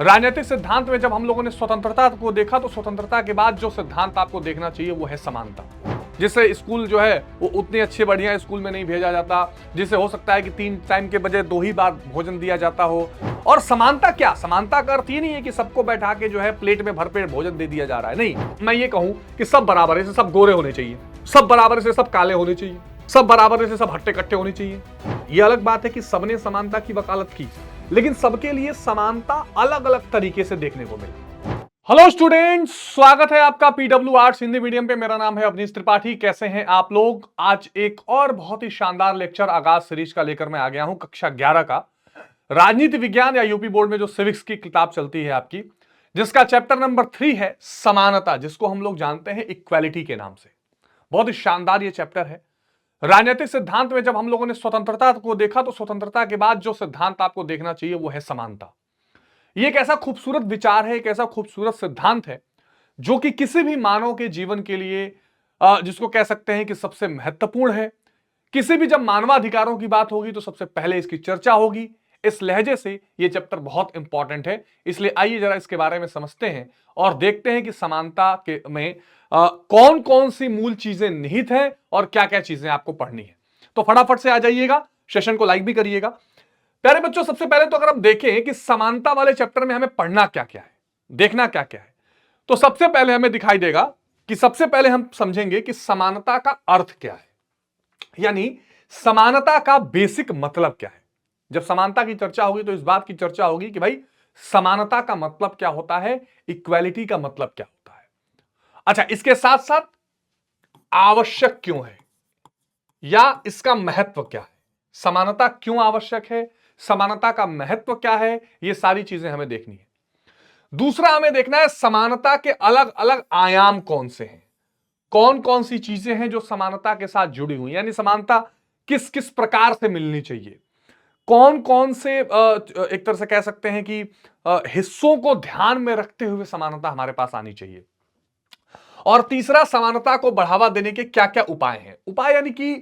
राजनीतिक सिद्धांत में जब हम लोगों ने स्वतंत्रता को देखा तो स्वतंत्रता के बाद जो सिद्धांत आपको देखना चाहिए वो है समानता। जिससे स्कूल जो है वो उतनी अच्छे बढ़िया स्कूल में नहीं भेजा जाता, जिससे हो सकता है कि 3 टाइम के बजाय 2 ही बार भोजन दिया जाता हो। और समानता क्या, समानता का अर्थ ये नहीं है कि सबको बैठा के जो है प्लेट में भरपेट भोजन दे दिया जा रहा है। नहीं, मैं ये कहूं कि सब बराबर है, सब गोरे होने चाहिए, सब बराबर से सब काले होने चाहिए, सब बराबर से सब हट्टे कट्टे होने चाहिए। ये अलग बात है कि सबने समानता की वकालत की, लेकिन सबके लिए समानता अलग अलग तरीके से देखने को मिली। हेलो स्टूडेंट्स, स्वागत है आपका पीडब्ल्यू आर्ट्स हिंदी मीडियम पे। मेरा नाम है अवनीश त्रिपाठी। कैसे हैं आप लोग? आज एक और बहुत ही शानदार लेक्चर आगाज सीरीज का लेकर मैं आ गया हूं, कक्षा 11 का राजनीति विज्ञान या यूपी बोर्ड में जो सिविक्स की किताब चलती है आपकी, जिसका चैप्टर नंबर 3 है समानता, जिसको हम लोग जानते हैं इक्वालिटी के नाम से। बहुत ही शानदार ये चैप्टर है। राजनीतिक सिद्धांत में जब हम लोगों ने स्वतंत्रता को देखा तो स्वतंत्रता के बाद जो सिद्धांत आपको देखना चाहिए वो है समानता। ये एक ऐसा खूबसूरत विचार है, एक ऐसा खूबसूरत सिद्धांत है जो कि किसी भी मानव के जीवन के लिए जिसको कह सकते हैं कि सबसे महत्वपूर्ण है। किसी भी जब मानवाधिकारों की बात होगी तो सबसे पहले इसकी चर्चा होगी। इस लहजे से ये चैप्टर बहुत इंपॉर्टेंट है, इसलिए आइए जरा इसके बारे में समझते हैं और देखते हैं कि समानता के में कौन कौन सी मूल चीजें निहित हैं और क्या क्या चीजें आपको पढ़नी है। तो फटाफट से आ जाइएगा, सेशन को लाइक भी करिएगा। प्यारे बच्चों, सबसे पहले तो अगर हम देखें कि समानता वाले चैप्टर में हमें पढ़ना क्या क्या है, देखना क्या क्या है, तो सबसे पहले हमें दिखाई देगा कि सबसे पहले हम समझेंगे कि समानता का अर्थ क्या है, यानी समानता का बेसिक मतलब क्या है। जब समानता की चर्चा होगी तो इस बात की चर्चा होगी कि भाई समानता का मतलब क्या होता है, इक्वालिटी का मतलब क्या होता है। अच्छा, इसके साथ साथ आवश्यक क्यों है या इसका महत्व क्या है, समानता क्यों आवश्यक है, समानता का महत्व क्या है, ये सारी चीजें हमें देखनी है। दूसरा हमें देखना है समानता के अलग अलग आयाम कौन से हैं, कौन कौन सी चीजें हैं जो समानता के साथ जुड़ी हुई, यानी समानता किस किस प्रकार से मिलनी चाहिए, कौन कौन से एक तरह से कह सकते हैं कि हिस्सों को ध्यान में रखते हुए समानता हमारे पास आनी चाहिए। और तीसरा, समानता को बढ़ावा देने के क्या क्या उपाय हैं। उपाय यानी कि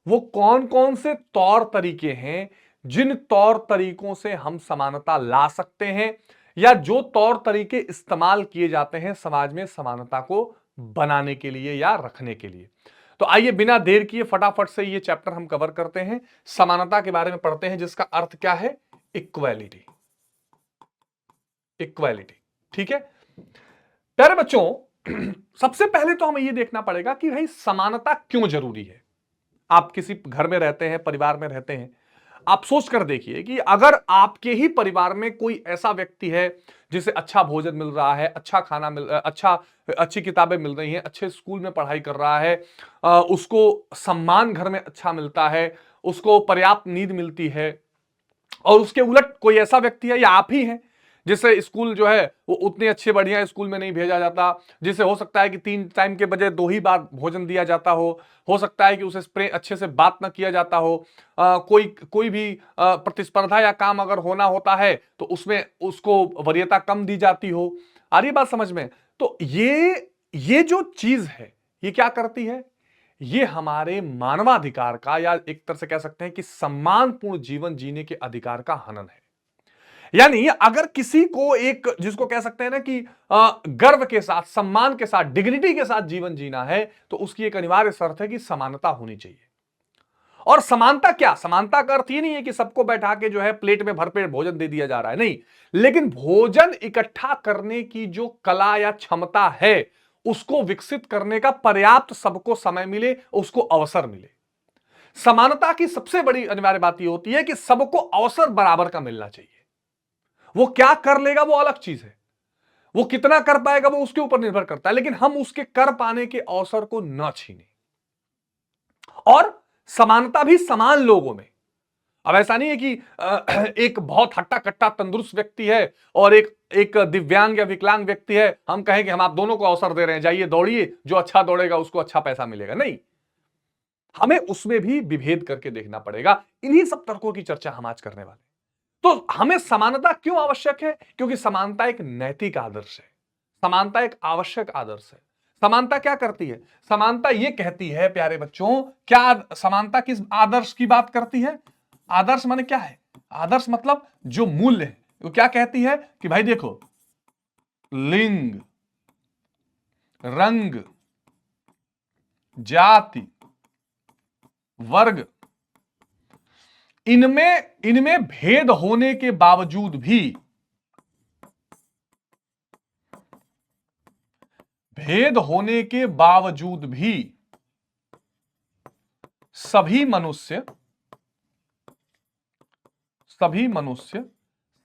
वो कौन कौन से तौर तरीके हैं जिन तौर तरीकों से हम समानता ला सकते हैं, या जो तौर तरीके इस्तेमाल किए जाते हैं समाज में समानता को बनाने के लिए या रखने के लिए। तो आइए बिना देर किए फटाफट से ये चैप्टर हम कवर करते हैं, समानता के बारे में पढ़ते हैं, जिसका अर्थ क्या है, इक्वालिटी। इक्वालिटी, ठीक है प्यारे बच्चों। सबसे पहले तो हमें यह देखना पड़ेगा कि भाई समानता क्यों जरूरी है। आप किसी घर में रहते हैं, परिवार में रहते हैं, आप सोच कर देखिए कि अगर आपके ही परिवार में कोई ऐसा व्यक्ति है जिसे अच्छा भोजन मिल रहा है, अच्छा खाना अच्छी किताबें मिल रही हैं, अच्छे स्कूल में पढ़ाई कर रहा है, उसको सम्मान घर में अच्छा मिलता है, उसको पर्याप्त नींद मिलती है, और उसके उलट कोई ऐसा व्यक्ति है या आप ही हैं जिसे स्कूल जो है वो उतने अच्छे बढ़िया स्कूल में नहीं भेजा जाता, जिसे हो सकता है कि 3 टाइम के बजाय 2 ही बार भोजन दिया जाता हो सकता है कि उसे स्प्रे अच्छे से बात ना किया जाता हो, कोई भी प्रतिस्पर्धा या काम अगर होना होता है तो उसमें उसको वरीयता कम दी जाती हो। आ रही बात समझ में? तो ये जो चीज है ये क्या करती है, ये हमारे मानवाधिकार का, या एक तरह से कह सकते हैं कि सम्मानपूर्ण जीवन जीने के अधिकार का हनन है। यानी अगर किसी को एक, जिसको कह सकते हैं ना कि गर्व के साथ, सम्मान के साथ, डिग्निटी के साथ जीवन जीना है, तो उसकी एक अनिवार्य शर्त है कि समानता होनी चाहिए। और समानता क्या, समानता का अर्थ ये नहीं है कि सबको बैठा के जो है प्लेट में भरपेट भोजन दे दिया जा रहा है, नहीं, लेकिन भोजन इकट्ठा करने की जो कला या क्षमता है उसको विकसित करने का पर्याप्त सबको समय मिले, उसको अवसर मिले। समानता की सबसे बड़ी अनिवार्य बात यह होती है कि सबको अवसर बराबर का मिलना चाहिए। वो क्या कर लेगा वो अलग चीज है, वो कितना कर पाएगा वो उसके ऊपर निर्भर करता है, लेकिन हम उसके कर पाने के अवसर को न छीने। और समानता भी समान लोगों में। अब ऐसा नहीं है कि एक बहुत हट्टा कट्टा तंदुरुस्त व्यक्ति है और एक दिव्यांग या विकलांग व्यक्ति है, हम कहें कि हम आप दोनों को अवसर दे रहे हैं, जाइए दौड़िए, जो अच्छा दौड़ेगा उसको अच्छा पैसा मिलेगा। नहीं, हमें उसमें भी विभेद करके देखना पड़ेगा। इन्हीं सब तर्कों की चर्चा हम आज करने वाले। तो हमें समानता क्यों आवश्यक है? क्योंकि समानता एक नैतिक आदर्श है, समानता एक आवश्यक आदर्श है। समानता क्या करती है? समानता यह कहती है प्यारे बच्चों, क्या समानता किस आदर्श की बात करती है? आदर्श माने क्या है? आदर्श मतलब जो मूल्य है, तो क्या कहती है कि भाई देखो, लिंग, रंग, जाति, वर्ग, इनमें भेद होने के बावजूद भी, भेद होने के बावजूद भी सभी मनुष्य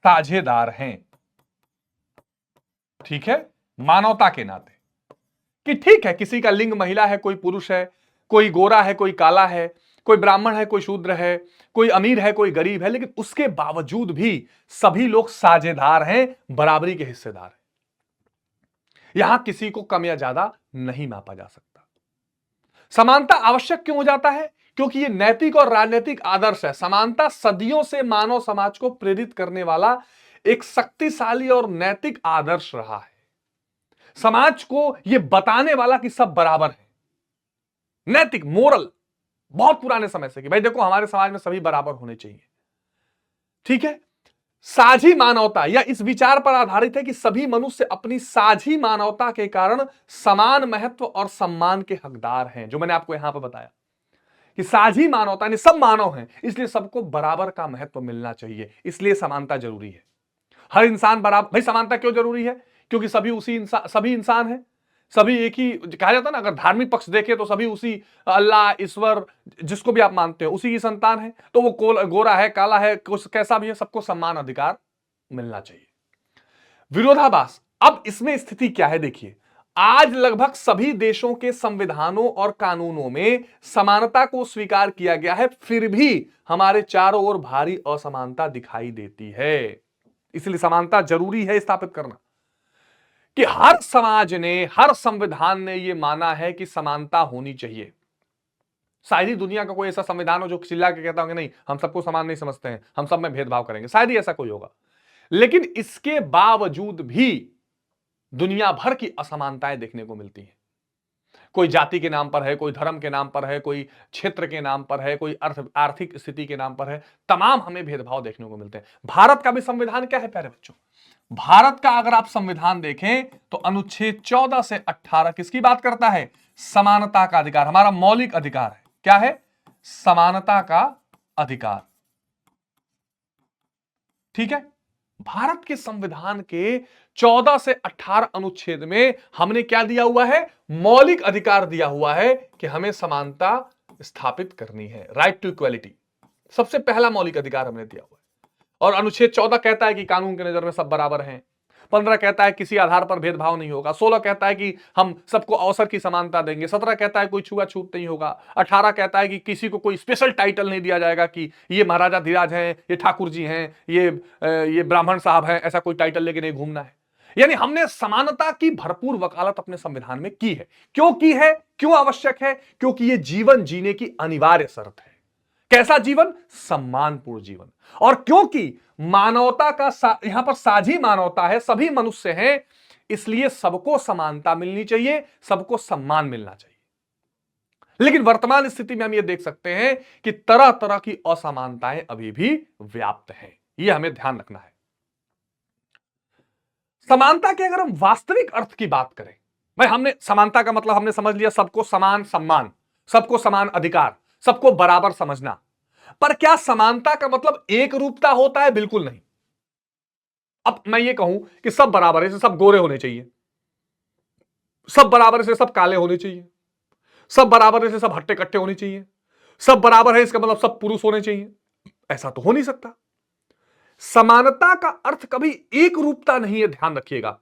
साझेदार हैं। ठीक है, मानवता के नाते, कि ठीक है किसी का लिंग महिला है, कोई पुरुष है, कोई गोरा है, कोई काला है, कोई ब्राह्मण है, कोई शूद्र है, कोई अमीर है, कोई गरीब है, लेकिन उसके बावजूद भी सभी लोग साझेदार हैं, बराबरी के हिस्सेदार हैं। यहां किसी को कम या ज्यादा नहीं मापा जा सकता। समानता आवश्यक क्यों हो जाता है? क्योंकि यह नैतिक और राजनीतिक आदर्श है। समानता सदियों से मानव समाज को प्रेरित करने वाला एक शक्तिशाली और नैतिक आदर्श रहा है। समाज को यह बताने वाला कि सब बराबर है, नैतिक, मोरल, बहुत पुराने समय से कि भाई देखो हमारे समाज में सभी बराबर होने चाहिए। ठीक है, साझी मानवता या इस विचार पर आधारित है कि सभी मनुष्य अपनी साझी मानवता के कारण समान महत्व और सम्मान के हकदार हैं। जो मैंने आपको यहां पर बताया कि साझी मानवता यानी सब मानव हैं, इसलिए सबको बराबर का महत्व मिलना चाहिए, इसलिए समानता जरूरी है। हर इंसान बराबर। भाई समानता क्यों जरूरी है? क्योंकि सभी इंसान हैं, सभी एक ही, कहा जाता है ना, अगर धार्मिक पक्ष देखे तो सभी उसी अल्लाह, ईश्वर, जिसको भी आप मानते हो उसी की संतान है। तो वो गोरा है, काला है, कुछ कैसा भी है, सबको समान अधिकार मिलना चाहिए। विरोधाभास, अब इसमें स्थिति क्या है देखिए, आज लगभग सभी देशों के संविधानों और कानूनों में समानता को स्वीकार किया गया है, फिर भी हमारे चारों ओर भारी असमानता दिखाई देती है। इसलिए समानता जरूरी है स्थापित करना, कि हर समाज ने, हर संविधान ने यह माना है कि समानता होनी चाहिए। शायद ही दुनिया का कोई ऐसा संविधान हो जो चिल्ला के कहता होगा नहीं हम सबको समान नहीं समझते हैं, हम सब में भेदभाव करेंगे, शायद ही ऐसा कोई होगा। लेकिन इसके बावजूद भी दुनिया भर की असमानताएं देखने को मिलती हैं। कोई जाति के नाम पर है, कोई धर्म के नाम पर है, कोई क्षेत्र के नाम पर है, कोई आर्थिक स्थिति के नाम पर है, तमाम हमें भेदभाव देखने को मिलते हैं। भारत का भी संविधान क्या है प्यारे बच्चों? भारत का अगर आप संविधान देखें तो अनुच्छेद 14 से 18 किसकी बात करता है? समानता का अधिकार, हमारा मौलिक अधिकार है। क्या है? समानता का अधिकार। ठीक है, भारत के संविधान के 14 से 18 अनुच्छेद में हमने क्या दिया हुआ है? मौलिक अधिकार दिया हुआ है कि हमें समानता स्थापित करनी है, राइट टू इक्वालिटी। सबसे पहला मौलिक अधिकार हमने दिया हुआ है। और अनुच्छेद 14 कहता है कि कानून की नजर में सब बराबर हैं। 15 कहता है किसी आधार पर भेदभाव नहीं होगा। 16 कहता है कि हम सबको अवसर की समानता देंगे। 17 कहता है कोई छुआछूत नहीं होगा। 18 कहता है कि किसी को कोई स्पेशल टाइटल नहीं दिया जाएगा कि ये महाराजा धीराज हैं, ये ठाकुर जी हैं, ये ब्राह्मण साहब हैं, ऐसा कोई टाइटल लेके नहीं घूमना है। यानी हमने समानता की भरपूर वकालत अपने संविधान में की है। क्यों की है? क्यों आवश्यक है? क्योंकि यह जीवन जीने की अनिवार्य शर्त है। कैसा जीवन? सम्मानपूर्ण जीवन। और क्योंकि मानवता का यहां पर साझी मानवता है, सभी मनुष्य हैं, इसलिए सबको समानता मिलनी चाहिए, सबको सम्मान मिलना चाहिए। लेकिन वर्तमान स्थिति में हम यह देख सकते हैं कि तरह तरह की असमानताएं अभी भी व्याप्त हैं। यह हमें ध्यान रखना है। समानता के अगर हम वास्तविक अर्थ की बात करें, भाई हमने समानता का मतलब हमने समझ लिया सबको समान सम्मान, सबको समान अधिकार, सबको बराबर समझना। पर क्या समानता का मतलब एक रूपता होता है? बिल्कुल नहीं। अब मैं ये कहूं कि सब बराबर है, सब गोरे होने चाहिए, सब बराबर से सब काले होने चाहिए, सब बराबर से सब हट्टे कट्टे होने चाहिए, सब बराबर है इसका मतलब सब पुरुष होने चाहिए, ऐसा तो हो नहीं सकता। समानता का अर्थ कभी एक रूपता नहीं है, ध्यान रखिएगा।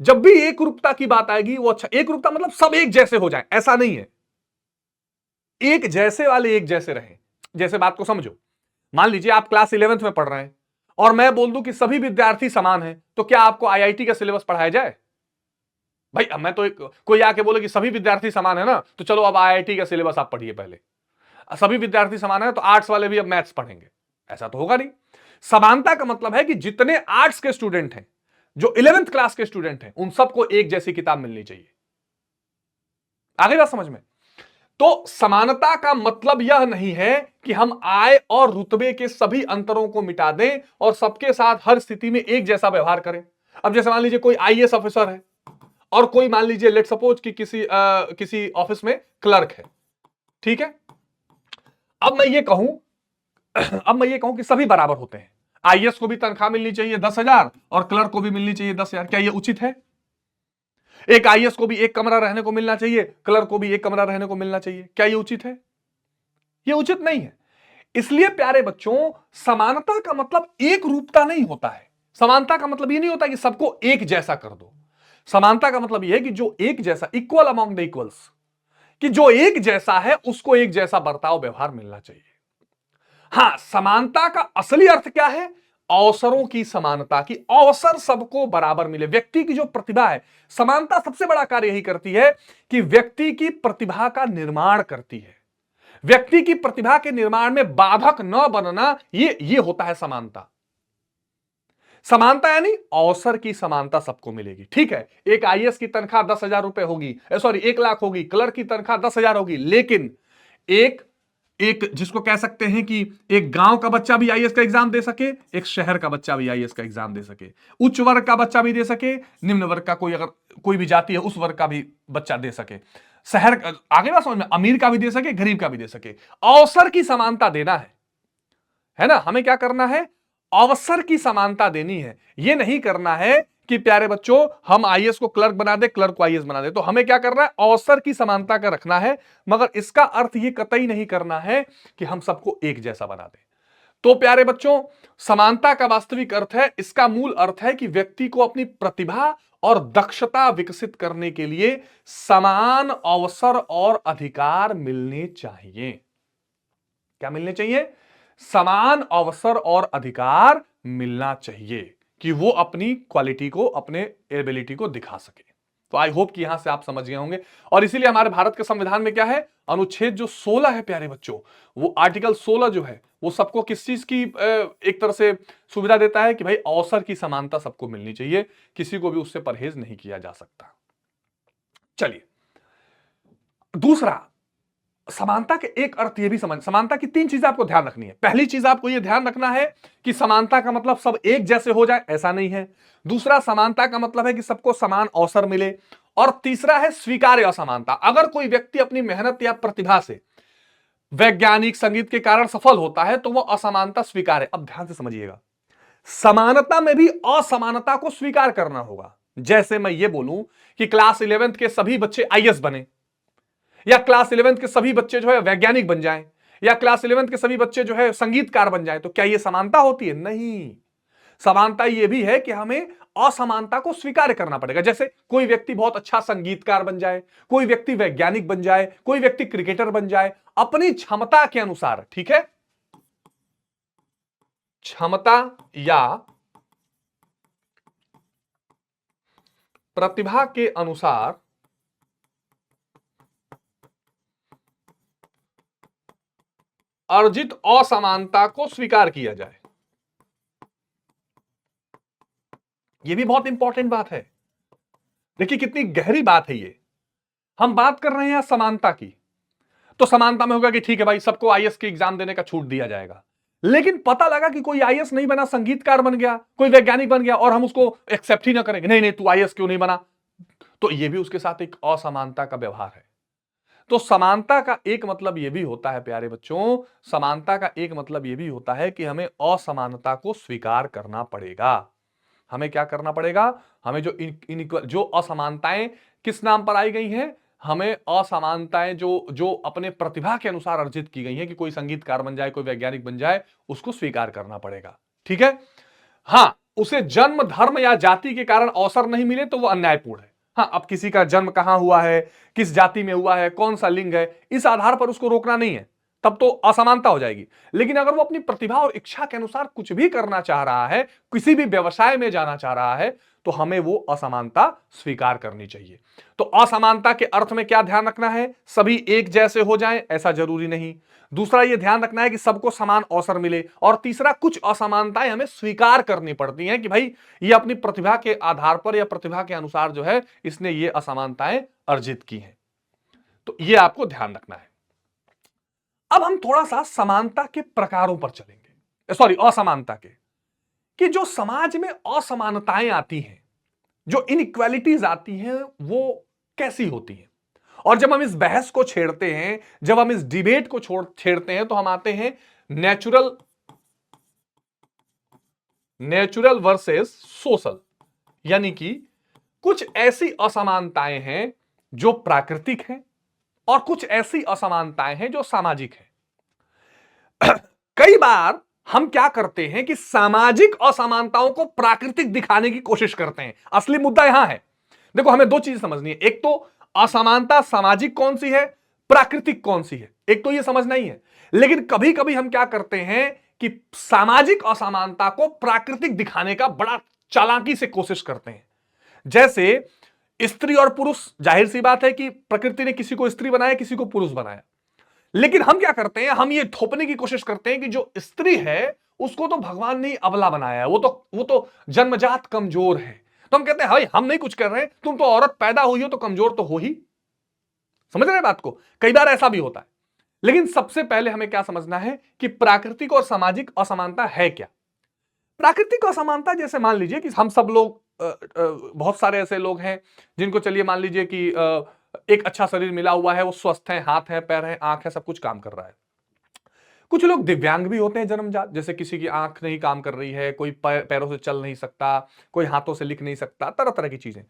जब भी एक रूपता की बात आएगी वो अच्छा, एक रूपता मतलब सब एक जैसे हो जाए, ऐसा नहीं है। एक जैसे वाले एक जैसे रहें। जैसे बात को समझो, मान लीजिए आप क्लास 11th में पढ़ रहे हैं और मैं बोल दूं कि सभी विद्यार्थी समान हैं, तो क्या आपको आईआईटी का सिलेबस पढ़ाया जाए? भाई मैं तो कोई आके बोले कि सभी विद्यार्थी समान है ना, तो चलो अब आईआईटी का सिलेबस आप पढ़िए पहले। सभी विद्यार्थी समान है तो आर्ट्स वाले भी अब मैथ्स पढ़ेंगे, ऐसा तो होगा नहीं। समानता का मतलब है कि जितने आर्ट्स के स्टूडेंट हैं, जो 11th क्लास के स्टूडेंट हैं, उन सबको एक जैसी किताब मिलनी चाहिए। आगे बात समझ में? तो समानता का मतलब यह नहीं है कि हम आय और रुतबे के सभी अंतरों को मिटा दें और सबके साथ हर स्थिति में एक जैसा व्यवहार करें। अब जैसे मान लीजिए कोई आईएएस ऑफिसर है और कोई मान लीजिए लेट सपोज कि किसी ऑफिस में क्लर्क है, ठीक है। अब मैं ये कहूं कि सभी बराबर होते हैं, आईएएस को भी तनख्वाह मिलनी चाहिए 10,000 और क्लर्क को भी मिलनी चाहिए 10,000, क्या यह उचित है? एक आईएएस को भी एक कमरा रहने को मिलना चाहिए, क्लर्क को भी एक कमरा रहने को मिलना चाहिए, क्या यह उचित है? यह उचित नहीं है। इसलिए प्यारे बच्चों, समानता का मतलब एक रूपता नहीं होता है। समानता का मतलब यह नहीं होता कि सबको एक जैसा कर दो। समानता का मतलब यह है कि जो एक जैसा, इक्वल अमॉन्ग द इक्वल्स, कि जो एक जैसा है उसको एक जैसा बर्ताव व्यवहार मिलना चाहिए। हां, समानता का असली अर्थ क्या है? अवसरों की समानता, की अवसर सबको बराबर मिले। व्यक्ति की जो प्रतिभा है, समानता सबसे बड़ा कार्य यही करती है कि व्यक्ति की प्रतिभा का निर्माण करती है। व्यक्ति की प्रतिभा के निर्माण में बाधक न बनना, ये होता है समानता। समानता यानी अवसर की समानता सबको मिलेगी, ठीक है। एक आईएएस की तनख्वाह 10,000 रुपए होगी, सॉरी 1,00,000 होगी, क्लर्क की तनख्वाह 10,000 होगी, लेकिन एक जिसको कह सकते हैं कि एक गांव का बच्चा भी आईएएस का एग्जाम दे सके, एक शहर का बच्चा भी आईएएस का एग्जाम दे सके, उच्च वर्ग का बच्चा भी दे सके, निम्न वर्ग का कोई भी जाति है उस वर्ग का भी बच्चा दे सके, शहर आगे बात समझ में, अमीर का भी दे सके, गरीब का भी दे सके। अवसर की समानता देना है ना। हमें क्या करना है? अवसर की समानता देनी है। यह नहीं करना है कि प्यारे बच्चों हम आईएएस को क्लर्क बना दे, क्लर्क को आईएएस बना दे। तो हमें क्या करना है? अवसर की समानता का रखना है, मगर इसका अर्थ यह कतई नहीं करना है कि हम सबको एक जैसा बना दें। तो प्यारे बच्चों, समानता का वास्तविक अर्थ है, इसका मूल अर्थ है कि व्यक्ति को अपनी प्रतिभा और दक्षता विकसित करने के लिए समान अवसर और अधिकार मिलने चाहिए। क्या मिलने चाहिए? समान अवसर और अधिकार मिलना चाहिए कि वो अपनी क्वालिटी को, अपने एबिलिटी को दिखा सके। तो आई होप कि यहां से आप समझ गए होंगे। और इसीलिए हमारे भारत के संविधान में क्या है? अनुच्छेद जो 16 है प्यारे बच्चों, वो आर्टिकल 16 जो है वो सबको किस चीज की एक तरह से सुविधा देता है कि भाई अवसर की समानता सबको मिलनी चाहिए, किसी को भी उससे परहेज नहीं किया जा सकता। चलिए, दूसरा, समानता के एक अर्थ ये भी समझ, समानता की 3 चीजें आपको ध्यान रखनी है। पहली चीज आपको ये ध्यान रखना है कि समानता का मतलब सब एक जैसे हो जाए, ऐसा नहीं है। दूसरा, समानता का मतलब है कि सबको समान अवसर मिले। और तीसरा है स्वीकार्य असमानता। अगर कोई व्यक्ति अपनी मेहनत या प्रतिभा से वैज्ञानिक, संगीत के कारण सफल होता है तो वह असमानता स्वीकार है। अब ध्यान से समझिएगा, समानता में भी असमानता को स्वीकार करना होगा। जैसे मैं ये बोलूं कि क्लास 11th के सभी बच्चे आईएएस बने, या क्लास 11th के सभी बच्चे जो है वैज्ञानिक बन जाएं, या क्लास 11th के सभी बच्चे जो है संगीतकार बन जाएं, तो क्या यह समानता होती है? नहीं। समानता यह भी है कि हमें असमानता को स्वीकार करना पड़ेगा। जैसे कोई व्यक्ति बहुत अच्छा संगीतकार बन जाए, कोई व्यक्ति वैज्ञानिक बन जाए, कोई व्यक्ति क्रिकेटर बन जाए, अपनी क्षमता के अनुसार, ठीक है, क्षमता या प्रतिभा के अनुसार अर्जित असमानता को स्वीकार किया जाए। यह भी बहुत इंपॉर्टेंट बात है। देखिए कितनी गहरी बात है ये। हम बात कर रहे हैं समानता की, तो समानता में होगा कि ठीक है भाई, सबको आईएएस की एग्जाम देने का छूट दिया जाएगा। लेकिन पता लगा कि कोई आईएएस नहीं बना, संगीतकार बन गया, कोई वैज्ञानिक बन गया, और हम उसको एक्सेप्ट ही ना करेंगे, नहीं नहीं तू आईएएस क्यों नहीं बना, तो यह भी उसके साथ एक असमानता का व्यवहार है। तो समानता का एक मतलब यह भी होता है प्यारे बच्चों, समानता का एक मतलब यह भी होता है कि हमें असमानता को स्वीकार करना पड़ेगा। हमें क्या करना पड़ेगा? हमें जो असमानताएं किस नाम पर आई गई हैं, हमें असमानताएं जो अपने प्रतिभा के अनुसार अर्जित की गई हैं, कि कोई संगीतकार बन जाए, कोई वैज्ञानिक बन जाए, उसको स्वीकार करना पड़ेगा। ठीक है। हां, उसे जन्म, धर्म या जाति के कारण अवसर नहीं मिले तो वो अन्यायपूर्ण है। हाँ, अब किसी का जन्म कहां हुआ है, किस जाति में हुआ है, कौन सा लिंग है, इस आधार पर उसको रोकना नहीं है, तब तो असमानता हो जाएगी। लेकिन अगर वो अपनी प्रतिभा और इच्छा के अनुसार कुछ भी करना चाह रहा है, किसी भी व्यवसाय में जाना चाह रहा है, तो हमें वो असमानता स्वीकार करनी चाहिए। तो असमानता के अर्थ में क्या ध्यान रखना है? सभी एक जैसे हो जाएं, ऐसा जरूरी नहीं। दूसरा, यह ध्यान रखना है कि सबको समान अवसर मिले। और तीसरा, कुछ असमानताएं हमें स्वीकार करनी पड़ती हैं कि भाई ये अपनी प्रतिभा के आधार पर या प्रतिभा के अनुसार जो है इसने ये असमानताएं अर्जित की हैं। तो ये आपको ध्यान रखना है। अब हम थोड़ा सा समानता के प्रकारों पर चलेंगे, सॉरी असमानता के, कि जो समाज में असमानताएं आती हैं, जो इनइक्वालिटीज आती हैं, वो कैसी होती हैं। और जब हम इस बहस को छेड़ते हैं, जब हम इस डिबेट को छेड़ते हैं, तो हम आते हैं नेचुरल वर्सेस सोशल, यानी कि कुछ ऐसी असमानताएं हैं जो प्राकृतिक हैं और कुछ ऐसी असमानताएं हैं जो सामाजिक हैं। कई बार हम क्या करते हैं कि सामाजिक असमानताओं को प्राकृतिक दिखाने की कोशिश करते हैं। असली मुद्दा यहां है, देखो हमें दो चीज समझनी है, एक तो असमानता सामाजिक कौन सी है, प्राकृतिक कौन सी है, एक तो यह समझना ही है। लेकिन कभी कभी हम क्या करते हैं कि सामाजिक असमानता को प्राकृतिक दिखाने का बड़ा चालाकी से कोशिश करते हैं। जैसे स्त्री और पुरुष, जाहिर सी बात है कि प्रकृति ने किसी को स्त्री बनाया, किसी को पुरुष बनाया, लेकिन हम क्या करते हैं, हम ये थोपने की कोशिश करते हैं कि जो स्त्री है उसको तो भगवान ने ही अबला बनाया है, वो तो जन्मजात कमजोर है। तो हम कहते हैं भाई हम नहीं कुछ कर रहे हैं, तुम तो औरत पैदा हुई हो तो कमजोर तो हो ही। समझ रहे हैं बात को? कई बार ऐसा भी होता है। लेकिन सबसे पहले हमें क्या समझना है कि प्राकृतिक और सामाजिक असमानता है क्या। प्राकृतिक असमानता जैसे मान लीजिए कि हम सब लोग बहुत सारे ऐसे लोग हैं जिनको, चलिए मान लीजिए कि एक अच्छा शरीर मिला हुआ है, वो स्वस्थ है, हाथ है, पैर है, आंख है, सब कुछ काम कर रहा है। कुछ लोग दिव्यांग भी होते हैं जन्मजात, जैसे किसी की आंख नहीं काम कर रही है, कोई पैरों से चल नहीं सकता, कोई हाथों से लिख नहीं सकता, तरह तरह की चीजें।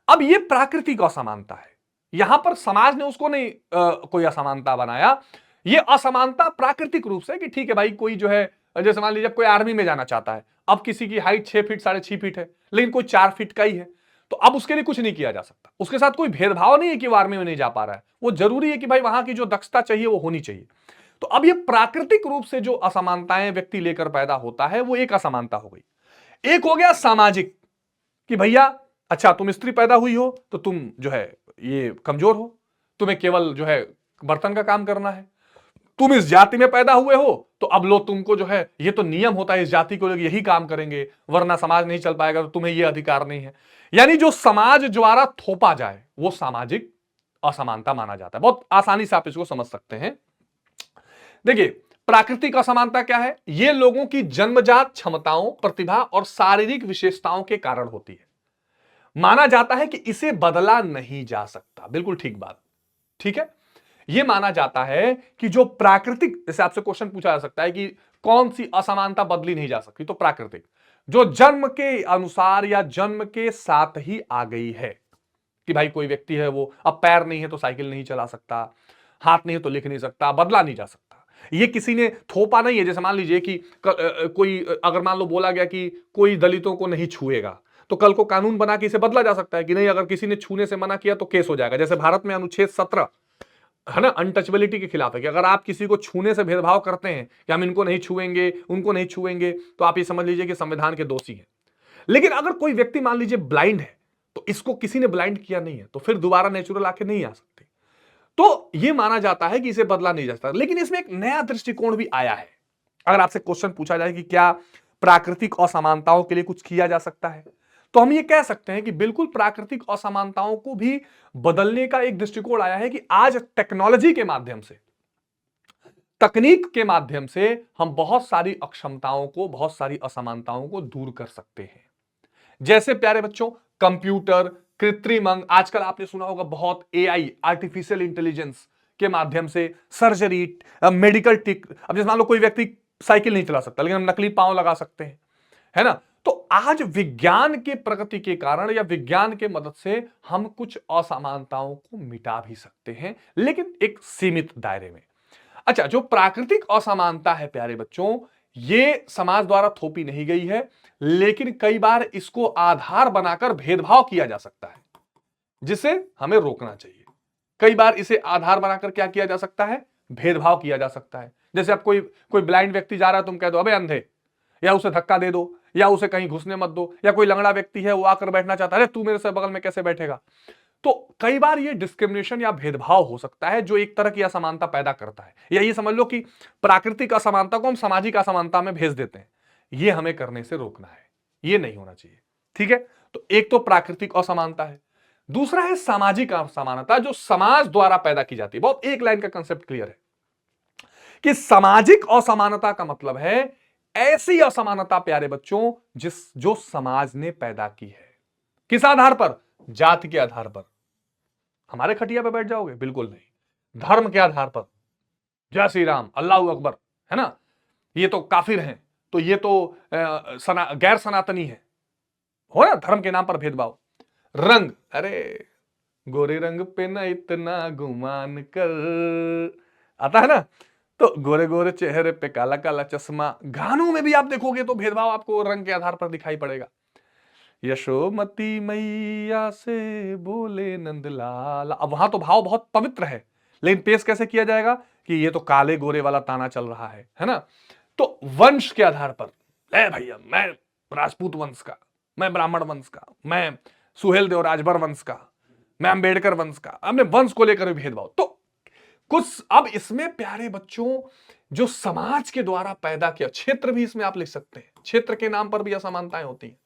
अब ये प्राकृतिक असमानता है, यहां पर समाज ने उसको नहीं कोई असमानता बनाया। ये असमानता प्राकृतिक रूप से कि ठीक है भाई, कोई जो है, जैसे मान लीजिए कोई आर्मी में जाना चाहता है, अब किसी की हाइट 6 फीट 6.5 फीट है, लेकिन कोई 4 फीट का ही है, तो अब उसके लिए कुछ नहीं किया जा सकता। उसके साथ कोई भेदभाव नहीं है कि वो आर्मी में नहीं जा पा रहा है, वो जरूरी है कि भाई वहां की जो दक्षता चाहिए वो होनी चाहिए। तो अब ये प्राकृतिक रूप से जो असमानताएं व्यक्ति लेकर पैदा होता है, वो एक असमानता हो गई। एक हो गया सामाजिक, कि भैया अच्छा तुम स्त्री पैदा हुई हो तो तुम जो है ये कमजोर हो, तुम्हें केवल जो है बर्तन का काम करना है। तुम इस जाति में पैदा हुए हो तो अब लो तुमको जो है, ये तो नियम होता है, इस जाति को लोग यही काम करेंगे, वरना समाज नहीं चल पाएगा, तो तुम्हें ये अधिकार नहीं है। यानी जो समाज द्वारा थोपा जाए वो सामाजिक असमानता माना जाता है। बहुत आसानी से आप इसको समझ सकते हैं। देखिए प्राकृतिक असमानता क्या है, ये लोगों की जन्मजात क्षमताओं, प्रतिभा और शारीरिक विशेषताओं के कारण होती है। माना जाता है कि इसे बदला नहीं जा सकता, बिल्कुल ठीक बात, ठीक है। यह माना जाता है कि जो प्राकृतिक, जैसे आपसे क्वेश्चन पूछा जा सकता है कि कौन सी असमानता बदली नहीं जा सकती, तो प्राकृतिक, जो जन्म के अनुसार या जन्म के साथ ही आ गई है, कि भाई कोई व्यक्ति है वो अब पैर नहीं है तो साइकिल नहीं चला सकता, हाथ नहीं है तो लिख नहीं सकता, बदला नहीं जा सकता। ये किसी ने थोपा नहीं है। जैसे मान लीजिए कि कोई अगर मान लो बोला गया कि कोई दलितों को नहीं छुएगा, तो कल को कानून बना के इसे बदला जा सकता है कि नहीं, अगर किसी ने छूने से मना किया तो केस हो जाएगा। जैसे भारत में अनुच्छेद 17 है ना, अनटचेबिलिटी के खिलाफ है, कि अगर आप किसी को छूने से भेदभाव करते हैं कि हम इनको नहीं छुएंगे, उनको नहीं छुएंगे, तो आप ये समझ लीजिए कि संविधान के दोषी हैं। लेकिन अगर कोई व्यक्ति मान लीजिए ब्लाइंड है, तो इसको किसी ने ब्लाइंड किया नहीं है, तो फिर दोबारा नेचुरल आंखें नहीं आ सकती, तो यह माना जाता है कि इसे बदला नहीं जा सकता। लेकिन इसमें एक नया दृष्टिकोण भी आया है। अगर आपसे क्वेश्चन पूछा जाए कि क्या प्राकृतिक असमानताओं के लिए कुछ किया जा सकता है, तो हम ये कह सकते हैं कि बिल्कुल प्राकृतिक असमानताओं को भी बदलने का एक दृष्टिकोण आया है कि आज टेक्नोलॉजी के माध्यम से, तकनीक के माध्यम से हम बहुत सारी अक्षमताओं को, बहुत सारी असमानताओं को दूर कर सकते हैं। जैसे प्यारे बच्चों, कंप्यूटर, कृत्रिम अंग, आजकल आपने सुना होगा बहुत एआई, आर्टिफिशियल इंटेलिजेंस के माध्यम से सर्जरी, मेडिकल टिक। अब जैसे मान लो कोई व्यक्ति साइकिल नहीं चला सकता, लेकिन हम नकली पांव लगा सकते हैं, है ना। तो आज विज्ञान के प्रगति के कारण या विज्ञान के मदद से हम कुछ असमानताओं को मिटा भी सकते हैं, लेकिन एक सीमित दायरे में। अच्छा, जो प्राकृतिक असमानता है प्यारे बच्चों, ये समाज द्वारा थोपी नहीं गई है, लेकिन कई बार इसको आधार बनाकर भेदभाव किया जा सकता है, जिसे हमें रोकना चाहिए। कई बार इसे आधार बनाकर क्या किया जा सकता है, भेदभाव किया जा सकता है। जैसे अब कोई ब्लाइंड व्यक्ति जा रहा है, तुम कह दो अबे अंधे, या उसे धक्का दे दो, या उसे कहीं घुसने मत दो। या कोई लंगड़ा व्यक्ति है, वो आकर बैठना चाहता है, अरे तू मेरे से बगल में कैसे बैठेगा। तो कई बार ये डिस्क्रिमिनेशन या भेदभाव हो सकता है, जो एक तरह की असमानता पैदा करता है। या ये समझ लो कि प्राकृतिक असमानता को हम सामाजिक असमानता में भेज देते हैं। ये हमें करने से रोकना है, ये नहीं होना चाहिए, ठीक है। तो एक तो प्राकृतिक असमानता है, दूसरा है सामाजिक असमानता, जो समाज द्वारा पैदा की जाती है। बहुत एक लाइन का कंसेप्ट क्लियर है कि सामाजिक असमानता का मतलब है ऐसी असमानता प्यारे बच्चों जो समाज ने पैदा की है। किस आधार पर? जाति के आधार पर। हमारे खटिया पे बैठ जाओगे? बिल्कुल नहीं। धर्म के आधार पर, जय श्री राम, अल्लाह अकबर, है ना, ये तो काफिर हैं, तो ये तो गैर सनातनी है, हो ना, धर्म के नाम पर भेदभाव। रंग, अरे गोरे रंग पे ना इतना गुमान कर, आता है ना, तो गोरे गोरे चेहरे पे काला काला चश्मा। गानों में भी आप देखोगे तो भेदभाव आपको रंग के आधार पर दिखाई पड़ेगा। यशोमती मैया से बोले नंदलाल, अब वहां तो भाव बहुत पवित्र है, लेकिन पेश कैसे किया जाएगा कि ये तो काले गोरे वाला ताना चल रहा है ना। तो वंश के आधार पर, ले भैया मैं राजपूत वंश का, मैं ब्राह्मण वंश का, मैं सुहेल देव राजभर वंश का, मैं अंबेडकर वंश का, हमने वंश को लेकर भी भेदभाव। तो कुछ अब इसमें प्यारे बच्चों जो समाज के द्वारा पैदा किया, क्षेत्र भी इसमें आप लिख सकते हैं, क्षेत्र के नाम पर भी असमानताएं होती हैं।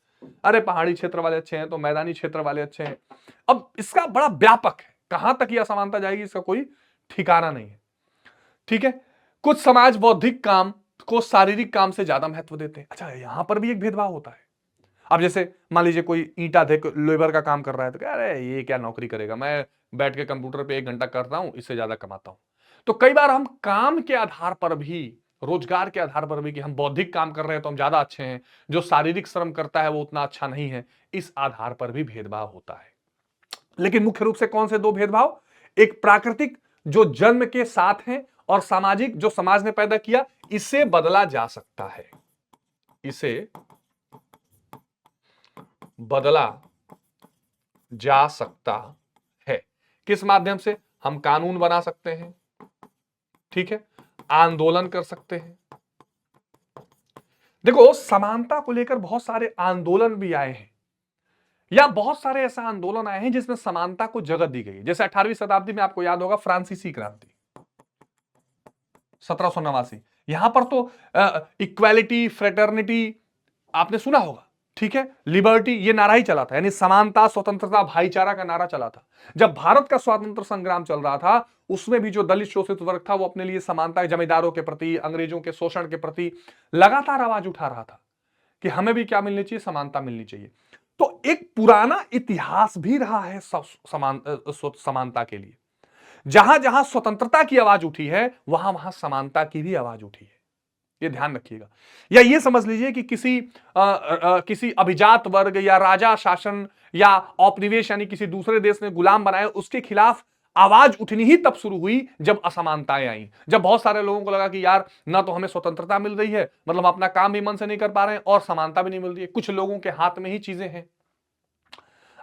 अरे पहाड़ी क्षेत्र वाले अच्छे हैं तो मैदानी क्षेत्र वाले अच्छे हैं। अब इसका बड़ा व्यापक है, कहां तक यह असमानता जाएगी इसका कोई ठिकाना नहीं है। ठीक है, कुछ समाज बौद्धिक काम को शारीरिक काम से ज्यादा महत्व देते हैं। अच्छा, यहां पर भी एक भेदभाव होता है। अब जैसे मान लीजिए कोई ईंटा दे लेबर का काम कर रहा है तो कह अरे ये क्या नौकरी करेगा, मैं बैठ के कंप्यूटर पे 1 घंटा करता हूं, इससे ज्यादा कमाता हूं। तो कई बार हम काम के आधार पर भी, रोजगार के आधार पर भी, कि हम बौद्धिक काम कर रहे हैं तो हम ज्यादा अच्छे हैं, जो शारीरिक श्रम करता है वो उतना अच्छा नहीं है, इस आधार पर भी भेदभाव होता है। लेकिन मुख्य रूप से कौन से दो भेदभाव? एक प्राकृतिक जो जन्म के साथ है, और सामाजिक जो समाज ने पैदा किया, इसे बदला जा सकता है, इसे बदला जा सकता है। किस माध्यम से? हम कानून बना सकते हैं, ठीक है, आंदोलन कर सकते हैं। देखो, समानता को लेकर बहुत सारे आंदोलन भी आए हैं, या बहुत सारे ऐसे आंदोलन आए हैं जिसमें समानता को जगह दी गई। जैसे 18वीं शताब्दी में आपको याद होगा फ्रांसीसी क्रांति, 1789। यहां पर तो इक्वालिटी, फ्रेटर्निटी आपने सुना होगा, ठीक है, लिबर्टी, ये नारा ही चला था, यानी समानता, स्वतंत्रता, भाईचारा का नारा चला था। जब भारत का स्वतंत्र संग्राम चल रहा था, उसमें भी जो दलित शोषित वर्ग था वो अपने लिए समानता, जमींदारों के प्रति, अंग्रेजों के शोषण के प्रति लगातार आवाज उठा रहा था कि हमें भी क्या मिलनी चाहिए, समानता मिलनी चाहिए। तो एक पुराना इतिहास भी रहा है समानता के लिए। जहां जहां स्वतंत्रता की आवाज उठी है, वहां वहां समानता की भी आवाज उठी है, ये ध्यान रखिएगा। या ये समझ लीजिए कि किसी अभिजात वर्ग या राजा शासन या औपनिवेश यानी किसी दूसरे देश ने गुलाम बनाए, उसके खिलाफ आवाज उठनी ही तब शुरू हुई जब असमानताएं आई, जब बहुत सारे लोगों को लगा कि यार ना तो हमें स्वतंत्रता मिल रही है, मतलब हम अपना काम भी मन से नहीं कर पा रहे हैं, और समानता भी नहीं मिल रही है, कुछ लोगों के हाथ में ही चीजें हैं।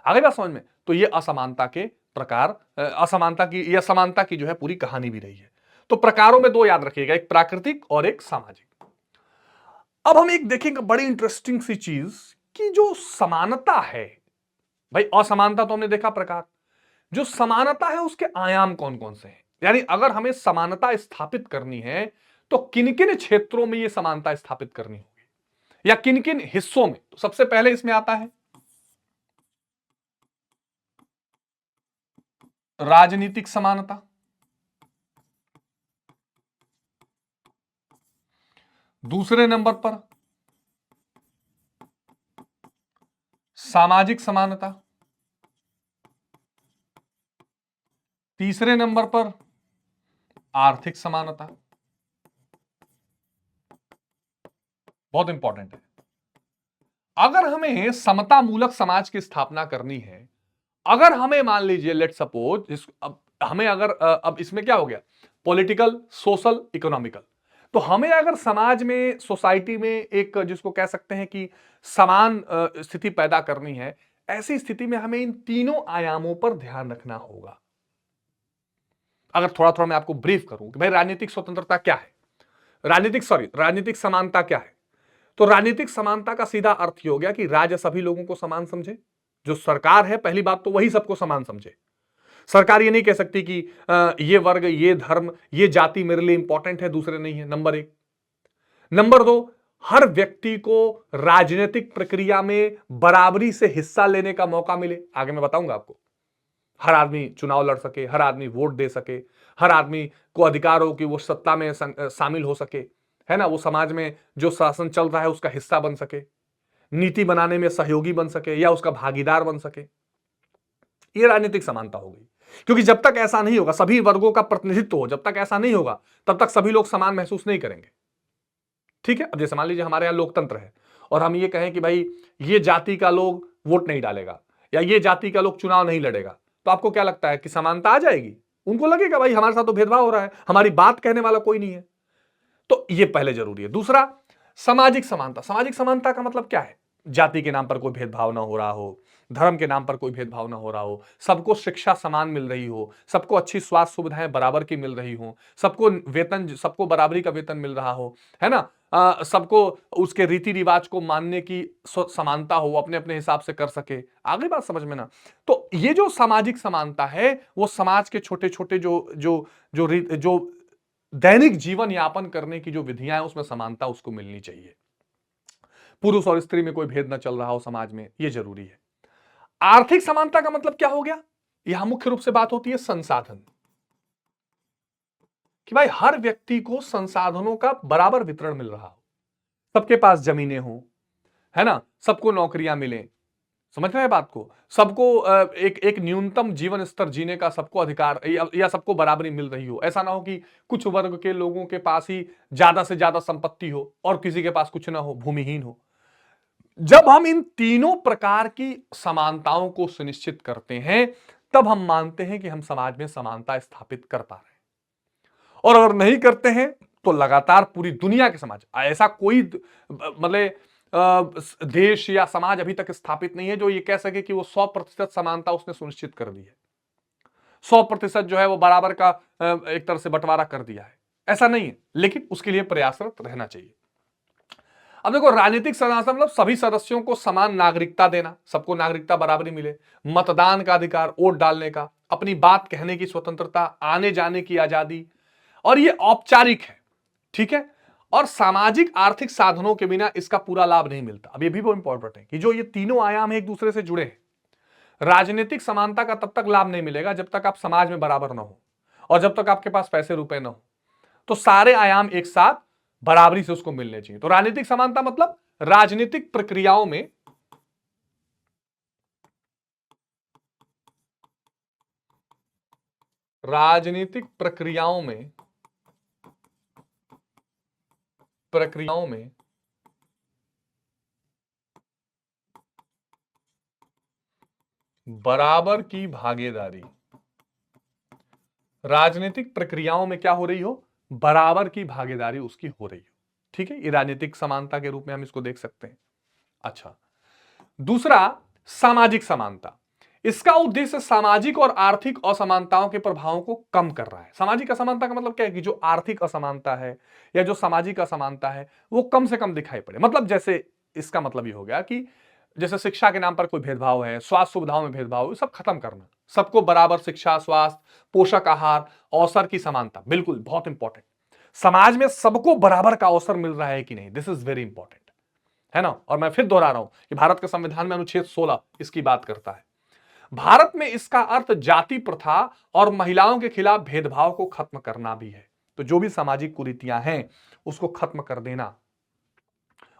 आगे बात समझ में? तो ये असमानता के प्रकार, असमानता की या समानता की जो है पूरी कहानी भी रही है। तो प्रकारों में दो याद रखिएगा, एक प्राकृतिक और एक सामाजिक। अब हम एक देखेंगे बड़ी इंटरेस्टिंग सी चीज कि जो समानता है, भाई असमानता तो हमने देखा प्रकार, जो समानता है उसके आयाम कौन कौन से हैं। यानी अगर हमें समानता स्थापित करनी है तो किन किन क्षेत्रों में यह समानता स्थापित करनी होगी, या किन किन हिस्सों में। तो सबसे पहले इसमें आता है राजनीतिक समानता, दूसरे नंबर पर सामाजिक समानता, तीसरे नंबर पर आर्थिक समानता। बहुत इंपॉर्टेंट है। अगर हमें समता मूलक समाज की स्थापना करनी है, अगर हमें मान लीजिए लेट सपोज अब हमें अगर अब इसमें क्या हो गया, पॉलिटिकल, सोशल, इकोनॉमिकल, तो हमें अगर समाज में, सोसाइटी में एक जिसको कह सकते हैं कि समान स्थिति पैदा करनी है, ऐसी स्थिति में हमें इन तीनों आयामों पर ध्यान रखना होगा। अगर थोड़ा थोड़ा मैं आपको ब्रीफ करूं कि भाई राजनीतिक स्वतंत्रता क्या है, राजनीतिक समानता क्या है, तो राजनीतिक समानता का सीधा अर्थ ही हो गया कि राज्य सभी लोगों को समान समझे। जो सरकार है, पहली बात तो वही सबको समान समझे। सरकार ये नहीं कह सकती कि ये वर्ग, ये धर्म, ये जाति मेरे लिए इंपॉर्टेंट है, दूसरे नहीं है, नंबर एक। नंबर दो, हर व्यक्ति को राजनीतिक प्रक्रिया में बराबरी से हिस्सा लेने का मौका मिले। आगे मैं बताऊंगा आपको। हर आदमी चुनाव लड़ सके, हर आदमी वोट दे सके, हर आदमी को अधिकार हो कि वो सत्ता में शामिल हो सके, है ना, वो समाज में जो शासन चल रहा है उसका हिस्सा बन सके, नीति बनाने में सहयोगी बन सके या उसका भागीदार बन सके। ये राजनीतिक समानता हो गई। क्योंकि जब तक ऐसा नहीं होगा, सभी वर्गों का प्रतिनिधित्व हो, जब तक ऐसा नहीं होगा तब तक सभी लोग समान महसूस नहीं करेंगे। ठीक है, अब जैसे मान लीजिए हमारे यहां लोकतंत्र है और हम ये कहें कि भाई ये जाति का लोग वोट नहीं डालेगा या ये जाति का लोग चुनाव नहीं लड़ेगा, तो आपको क्या लगता है कि समानता आ जाएगी? उनको लगेगा भाई हमारे साथ तो भेदभाव हो रहा है, हमारी बात कहने वाला कोई नहीं है। तो ये पहले जरूरी है। दूसरा, सामाजिक समानता। सामाजिक समानता का मतलब क्या है? जाति के नाम पर कोई भेदभाव ना हो रहा हो, धर्म के नाम पर कोई भेदभाव ना हो रहा हो, सबको शिक्षा समान मिल रही हो, सबको अच्छी स्वास्थ्य सुविधाएं बराबर की मिल रही हो, सबको वेतन, सबको बराबरी का वेतन मिल रहा हो, है ना, सबको उसके रीति रिवाज को मानने की समानता हो, अपने अपने हिसाब से कर सके। आगे बात समझ में ना? तो ये जो सामाजिक समानता है वो समाज के छोटे छोटे जो दैनिक जीवन यापन करने की जो विधियां हैं उसमें समानता उसको मिलनी चाहिए। पुरुष और स्त्री में कोई भेद न चल रहा हो समाज में, यह जरूरी है। आर्थिक समानता का मतलब क्या हो गया? यहां मुख्य रूप से बात होती है संसाधन कि भाई हर व्यक्ति को संसाधनों का बराबर वितरण मिल रहा हो, सबके पास जमीनें हो, है ना, सबको नौकरियां मिले, समझ रहे हैं बात को, सबको एक एक न्यूनतम जीवन स्तर जीने का सबको अधिकार या सबको बराबरी मिल रही हो। ऐसा ना हो कि कुछ वर्ग के लोगों के पास ही ज्यादा से ज्यादा संपत्ति हो और किसी के पास कुछ ना हो, भूमिहीन हो। जब हम इन तीनों प्रकार की समानताओं को सुनिश्चित करते हैं तब हम मानते हैं कि हम समाज में समानता स्थापित कर पा रहे हैं। और अगर नहीं करते हैं तो लगातार पूरी दुनिया के समाज, ऐसा कोई मतलब देश या समाज अभी तक स्थापित नहीं है जो ये कह सके कि वो 100% समानता उसने सुनिश्चित कर दी है, 100% जो है वो बराबर का एक तरह से बंटवारा कर दिया है। ऐसा नहीं है, लेकिन उसके लिए प्रयासरत रहना चाहिए। अब देखो, राजनीतिक संस्थान मतलब सभी सदस्यों को समान नागरिकता देना, सबको नागरिकता बराबरी मिले, मतदान का अधिकार, वोट डालने का, अपनी बात कहने की स्वतंत्रता, आने जाने की आजादी, और ये औपचारिक है, ठीक है। और सामाजिक आर्थिक साधनों के बिना इसका पूरा लाभ नहीं मिलता। अब ये भी बहुत इंपॉर्टेंट है कि जो ये तीनों आयाम एक दूसरे से जुड़े हैं। राजनीतिक समानता का तब तक लाभ नहीं मिलेगा जब तक आप समाज में बराबर ना हो और जब तक आपके पास पैसे रुपए ना हो। तो सारे आयाम एक साथ बराबरी से उसको मिलने चाहिए। तो राजनीतिक समानता मतलब राजनीतिक प्रक्रियाओं में बराबर की भागीदारी, राजनीतिक प्रक्रियाओं में क्या हो रही हो? बराबर की भागीदारी उसकी हो रही हो। ठीक है, ये राजनीतिक समानता के रूप में हम इसको देख सकते हैं। अच्छा, दूसरा, सामाजिक समानता। इसका उद्देश्य सामाजिक और आर्थिक असमानताओं के प्रभावों को कम कर रहा है। सामाजिक असमानता का मतलब क्या है कि जो आर्थिक असमानता है या जो सामाजिक असमानता है वो कम से कम दिखाई पड़े। मतलब जैसे इसका मतलब ये हो गया कि जैसे शिक्षा के नाम पर कोई भेदभाव है, स्वास्थ्य सुविधाओं में भेदभाव, ये सब खत्म करना, सबको बराबर शिक्षा, स्वास्थ्य, पोषक आहार, अवसर की समानता, बिल्कुल बहुत इंपॉर्टेंट। समाज में सबको बराबर का अवसर मिल रहा है कि नहीं, दिस इज वेरी इंपॉर्टेंट, है ना। और मैं फिर दोहरा रहा हूं कि भारत के संविधान में अनुच्छेद 16 इसकी बात करता है। भारत में इसका अर्थ जाति प्रथा और महिलाओं के खिलाफ भेदभाव को खत्म करना भी है। तो जो भी सामाजिक कुरीतियां हैं उसको खत्म कर देना,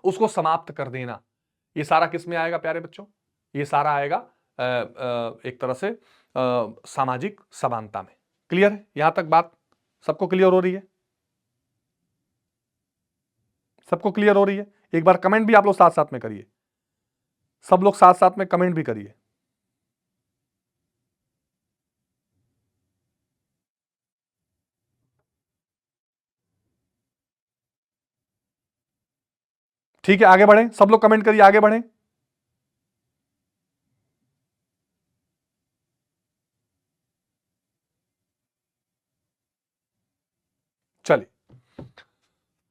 उसको समाप्त कर देना, ये सारा किस में आएगा प्यारे बच्चों? ये सारा आएगा एक तरह से सामाजिक समानता में। क्लियर है? यहां तक बात सबको क्लियर हो रही है? सबको क्लियर हो रही है? एक बार कमेंट भी आप लोग साथ साथ में करिए, सब लोग साथ साथ में कमेंट भी करिए। ठीक है, आगे बढ़ें, सब लोग कमेंट करिए, आगे बढ़ें। चलिए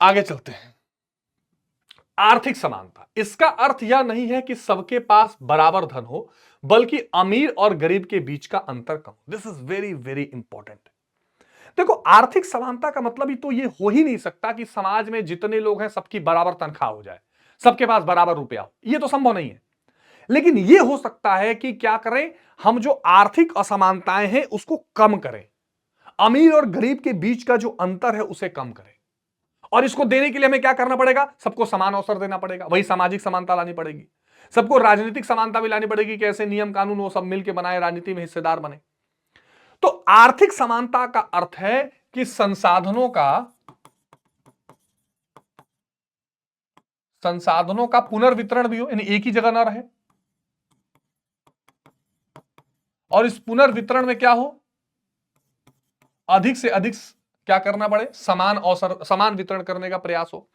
आगे चलते हैं। आर्थिक समानता, इसका अर्थ यह नहीं है कि सबके पास बराबर धन हो, बल्कि अमीर और गरीब के बीच का अंतर कम। This is very very important. देखो, आर्थिक समानता का मतलब ही तो ये हो ही नहीं सकता कि समाज में जितने लोग हैं सबकी बराबर तनख्वाह हो जाए, सबके पास बराबर रुपया हो। ये तो संभव नहीं है। लेकिन यह हो सकता है कि क्या करें, हम जो आर्थिक असमानताएं हैं उसको कम करें, अमीर और गरीब के बीच का जो अंतर है उसे कम करें। और इसको देने के लिए हमें क्या करना पड़ेगा, सबको समान अवसर देना पड़ेगा, वही सामाजिक समानता लानी पड़ेगी, सबको राजनीतिक समानता भी लानी पड़ेगी कि ऐसे नियम कानून वो सब मिलकर बनाए, राजनीति में हिस्सेदार बने। तो आर्थिक समानता का अर्थ है कि संसाधनों का पुनर्वितरण भी हो, यानी एक ही जगह ना रहे, और इस पुनर्वितरण में क्या हो, अधिक से अधिक क्या करना पड़े, समान अवसर, समान वितरण करने का प्रयास हो,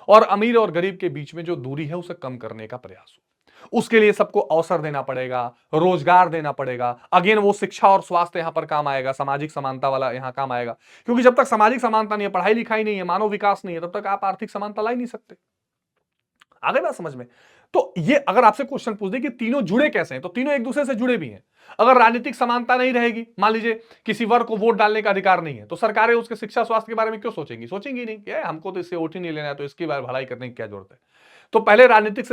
और अमीर और गरीब के बीच में जो दूरी है उसे कम करने का प्रयास हो। उसके लिए सबको अवसर देना पड़ेगा, रोजगार देना पड़ेगा। अगेन वो शिक्षा और स्वास्थ्य यहां पर काम आएगा, सामाजिक समानता वाला यहां काम आएगा, क्योंकि जब तक सामाजिक समानता नहीं है, पढ़ाई लिखाई नहीं है, मानव विकास नहीं है, तब तक आप आर्थिक समानता ला ही नहीं सकते। आ गई बात समझ में? तो ये अगर आपसे क्वेश्चन पूछ दे कि तीनों जुड़े कैसे हैं, तो तीनों एक दूसरे से जुड़े भी हैं। अगर राजनीतिक समानता नहीं रहेगी, मान लीजिए किसी वर्ग को वोट डालने का अधिकार नहीं है, तो सरकारें उसके शिक्षा स्वास्थ्य के बारे में क्यों सोचेंगी? सोचेंगी नहीं कि हमको तो इससे वोट ही नहीं लेना है, तो इसकी बार भलाई करने की क्या जरूरत है। तो पहले राजनीतिक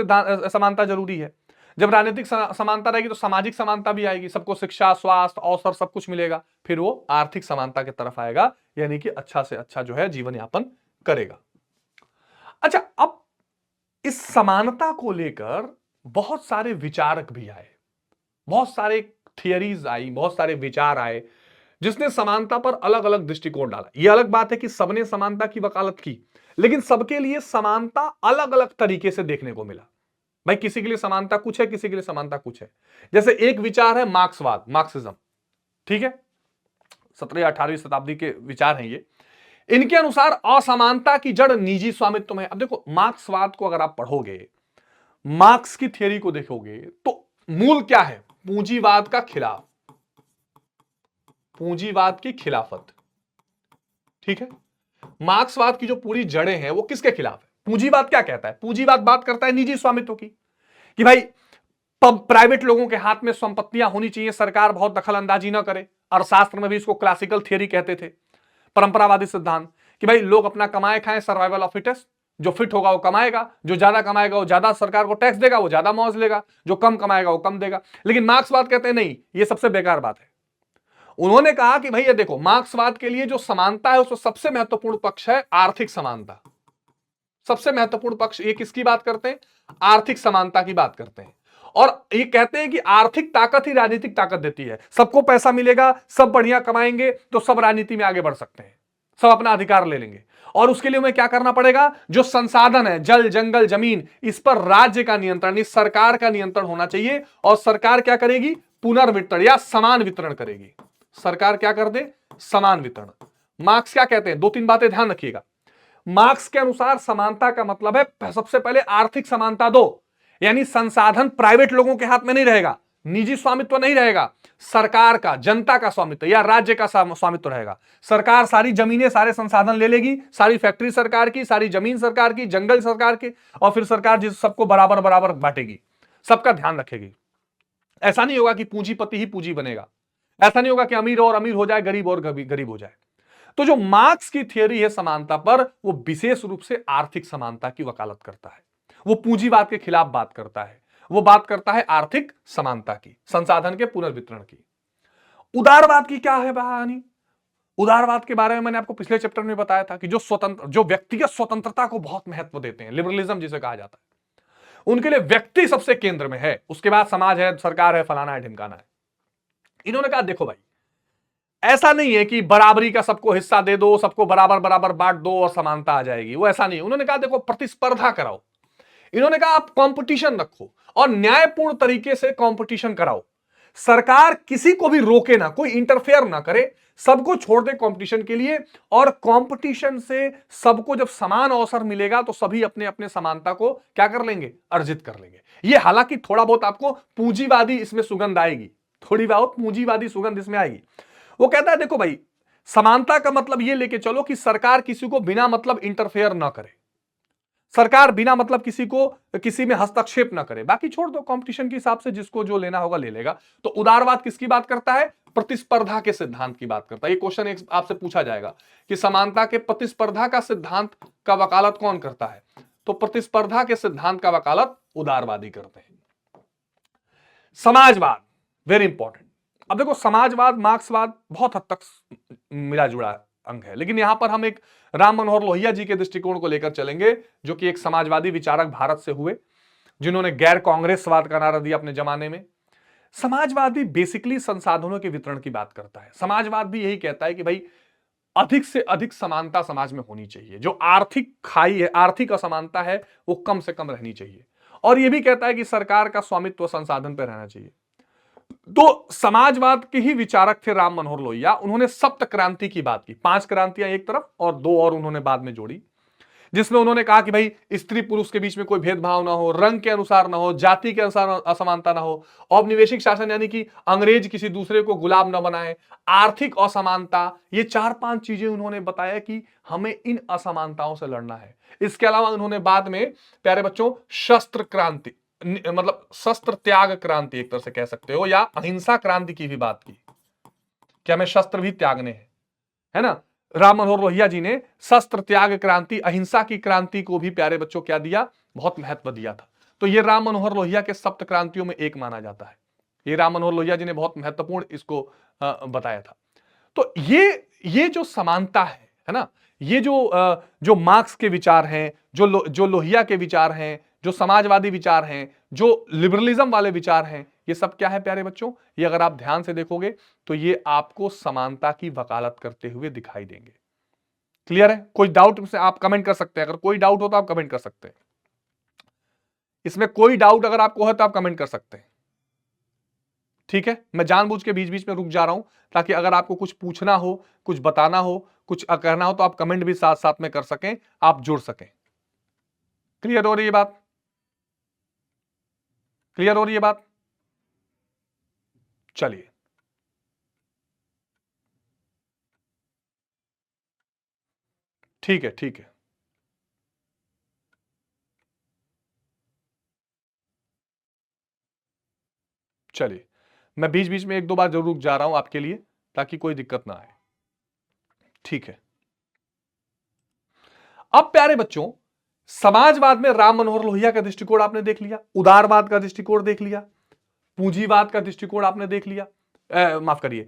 समानता जरूरी है। जब राजनीतिक समानता रहेगी तो सामाजिक समानता भी आएगी, सबको शिक्षा स्वास्थ्य अवसर सब कुछ मिलेगा, फिर वो आर्थिक समानता की तरफ आएगा, यानी कि अच्छा से अच्छा जो है जीवन यापन करेगा। अच्छा, अब इस समानता को लेकर बहुत सारे विचारक भी आए, बहुत सारे थियरीज आई, बहुत सारे विचार आए, जिसने समानता पर अलग अलग दृष्टिकोण डाला। यह अलग बात है कि सबने समानता की वकालत की, लेकिन सबके लिए समानता अलग अलग तरीके से देखने को मिला। भाई किसी के लिए समानता कुछ है, किसी के लिए समानता कुछ है। जैसे एक विचार है मार्क्सवाद, मार्क्सिज्म, ठीक है, 17वीं-18वीं शताब्दी के विचार हैं ये। इनके अनुसार असमानता की जड़ निजी स्वामित्व में। अब देखो, मार्क्सवाद को अगर आप पढ़ोगे, मार्क्स की थियरी को देखोगे, तो मूल क्या है, पूंजीवाद का खिलाफ, पूंजीवाद की खिलाफत, ठीक है। मार्क्सवाद की जो पूरी जड़ें हैं वो किसके खिलाफ है? पूंजीवाद क्या कहता है? पूंजीवाद बात करता है निजी स्वामित्व की, कि भाई प्राइवेट लोगों के हाथ में संपत्तियां होनी चाहिए, सरकार बहुत दखल अंदाजी ना करे। अर्थशास्त्र में भी इसको क्लासिकल थियरी कहते थे, परंपरावादी सिद्धांत, कि भाई लोग अपना कमाए खाएं, सर्वाइवल ऑफ फिटेस्ट, जो फिट होगा वो कमाएगा, जो ज्यादा कमाएगा वो ज्यादा सरकार को टैक्स देगा, वो ज्यादा मौज लेगा, जो कम कमाएगा वो कम देगा। लेकिन मार्क्सवाद कहते हैं नहीं, ये सबसे बेकार बात है। उन्होंने कहा कि भाई ये देखो, मार्क्सवाद के लिए जो समानता है उसमें सबसे महत्वपूर्ण पक्ष है आर्थिक समानता। सबसे महत्वपूर्ण पक्ष ये किसकी बात करते हैं? आर्थिक समानता की बात करते हैं। और ये कहते हैं कि आर्थिक ताकत ही राजनीतिक ताकत देती है। सबको पैसा मिलेगा, सब बढ़िया कमाएंगे, तो सब राजनीति में आगे बढ़ सकते हैं, सब अपना अधिकार ले लेंगे। और उसके लिए हमें क्या करना पड़ेगा? जो संसाधन है, जल जंगल जमीन, इस पर राज्य का नियंत्रण, इस सरकार का नियंत्रण होना चाहिए। और सरकार क्या करेगी? पुनर्वितरण या समान वितरण करेगी। सरकार क्या कर दे? समान वितरण। मार्क्स क्या कहते हैं? दो तीन बातें ध्यान रखिएगा। मार्क्स के अनुसार समानता का मतलब है सबसे पहले आर्थिक समानता दो, यानी संसाधन प्राइवेट लोगों के हाथ में नहीं रहेगा, निजी स्वामित्व नहीं रहेगा, सरकार का, जनता का स्वामित्व या राज्य का स्वामित्व रहेगा। सरकार सारी जमीनें, सारे संसाधन ले लेगी, सारी फैक्ट्री सरकार की, सारी जमीन सरकार की, जंगल सरकार की, और फिर सरकार जिस सबको बराबर बराबर बांटेगी, सबका ध्यान रखेगी। ऐसा नहीं होगा कि पूंजीपति ही पूंजी बनेगा, ऐसा नहीं होगा कि अमीर और अमीर हो जाए, गरीब और गरीब हो जाए। तो जो मार्क्स की थियरी है समानता पर, वो विशेष रूप से आर्थिक समानता की वकालत करता है। वो पूंजीवाद के खिलाफ बात करता है, वो बात करता है आर्थिक समानता की, संसाधन के पुनर्वितरण की। उदारवाद की क्या है कहानी? उदारवाद के बारे में मैंने आपको पिछले चैप्टर में बताया था कि जो व्यक्तिगत स्वतंत्रता को बहुत महत्व देते हैं, लिबरलिज्म जिसे कहा जाता है, उनके लिए व्यक्ति सबसे केंद्र में है, उसके बाद समाज है, सरकार है, फलाना है, ढिमकाना है। इन्होंने कहा देखो भाई, ऐसा नहीं है कि बराबरी का सबको हिस्सा दे दो, सबको बराबर बराबर बांट दो और समानता आ जाएगी, वो ऐसा नहीं। उन्होंने कहा देखो, प्रतिस्पर्धा कराओ। इन्होंने कहा आप कंपटीशन रखो और न्यायपूर्ण तरीके से कंपटीशन कराओ। सरकार किसी को भी रोके ना, कोई इंटरफेयर ना करे, सबको छोड़ दे कंपटीशन के लिए। और कंपटीशन से सबको जब समान अवसर मिलेगा तो सभी अपने अपने समानता को क्या कर लेंगे? अर्जित कर लेंगे। ये हालांकि थोड़ा बहुत आपको पूंजीवादी इसमें सुगंध आएगी, थोड़ी बहुत पूंजीवादी सुगंध इसमें आएगी। वो कहता है देखो भाई, समानता का मतलब ये लेके चलो कि सरकार किसी को बिना मतलब इंटरफेयर ना करे, सरकार बिना मतलब किसी में हस्तक्षेप ना करे, बाकी छोड़ दो, कंपटीशन के हिसाब से जिसको जो लेना होगा ले लेगा। तो उदारवाद किसकी बात करता है? प्रतिस्पर्धा के सिद्धांत की बात करता है। ये क्वेश्चन आपसे पूछा जाएगा कि समानता के प्रतिस्पर्धा का सिद्धांत का वकालत कौन करता है? तो प्रतिस्पर्धा के सिद्धांत का वकालत उदारवादी करते हैं। समाजवाद वेरी इंपॉर्टेंट। अब देखो समाजवाद मार्क्सवाद बहुत हद तक मिला जुला अंग है, लेकिन यहां पर हम एक राम मनोहर लोहिया जी के दृष्टिकोण को लेकर चलेंगे, जो कि एक समाजवादी विचारक भारत से हुए, जिन्होंने गैर कांग्रेसवाद का नारा दिया अपने जमाने में। समाजवाद भी बेसिकली संसाधनों के वितरण की बात करता है। समाजवाद भी यही कहता है कि भाई अधिक से अधिक समानता समाज में होनी चाहिए, जो आर्थिक खाई है, आर्थिक असमानता है, वो कम से कम रहनी चाहिए। और यह भी कहता है कि सरकार का स्वामित्व संसाधन पर रहना चाहिए। तो समाजवाद के ही विचारक थे राम मनोहर लोहिया। उन्होंने सप्त क्रांति की बात की, 5 क्रांतियां एक तरफ और 2 और उन्होंने बाद में जोड़ी, जिसमें उन्होंने कहा कि भाई स्त्री पुरुष के बीच में कोई भेदभाव ना हो, रंग के अनुसार ना हो, जाति के अनुसार असमानता ना हो, औपनिवेशिक शासन यानी कि अंग्रेज किसी दूसरे को गुलाम ना बनाए, आर्थिक असमानता, ये 4-5 चीजें उन्होंने बताया कि हमें इन असमानताओं से लड़ना है। इसके अलावा उन्होंने बाद में प्यारे बच्चों शस्त्र क्रांति, मतलब शस्त्र त्याग क्रांति एक तरह से कह सकते हो, या अहिंसा क्रांति की भी बात की कि हमें शस्त्र भी त्यागने हैं, है ना। राम मनोहर लोहिया जी ने शस्त्र त्याग क्रांति, अहिंसा की क्रांति को भी प्यारे बच्चों क्या दिया, बहुत महत्व दिया था। तो ये राम मनोहर लोहिया के सप्त क्रांतियों में एक माना जाता है। ये राम मनोहर लोहिया जी ने बहुत महत्वपूर्ण इसको बताया था। तो ये जो समानता है ना, ये जो मार्क्स के विचार हैं, जो लोहिया के विचार हैं, जो समाजवादी विचार हैं, जो लिबरलिज्म वाले विचार हैं, ये सब क्या है प्यारे बच्चों, ये अगर आप ध्यान से देखोगे तो ये आपको समानता की वकालत करते हुए दिखाई देंगे। क्लियर है? कोई डाउट से आप कमेंट कर सकते हैं, अगर कोई डाउट हो तो आप कमेंट कर सकते हैं। इसमें कोई डाउट अगर आपको है तो आप कमेंट कर सकते हैं। ठीक है, मैं जानबूझ के बीच बीच में रुक जा रहा हूं ताकि अगर आपको कुछ पूछना हो, कुछ बताना हो, कुछ कहना हो तो आप कमेंट भी साथ साथ में कर सकें, आप जुड़ सकें। क्लियर हो रही है बात? क्लियर हो रही है बात? चलिए, ठीक है, ठीक है। चलिए, मैं बीच बीच में 1-2 बार जरूर रुक जा रहा हूं आपके लिए ताकि कोई दिक्कत ना आए। ठीक है। अब प्यारे बच्चों, समाजवाद में राम मनोहर लोहिया का दृष्टिकोण आपने देख लिया, उदारवाद का दृष्टिकोण देख लिया, पूंजीवाद का दृष्टिकोण आपने देख लिया, माफ करिए,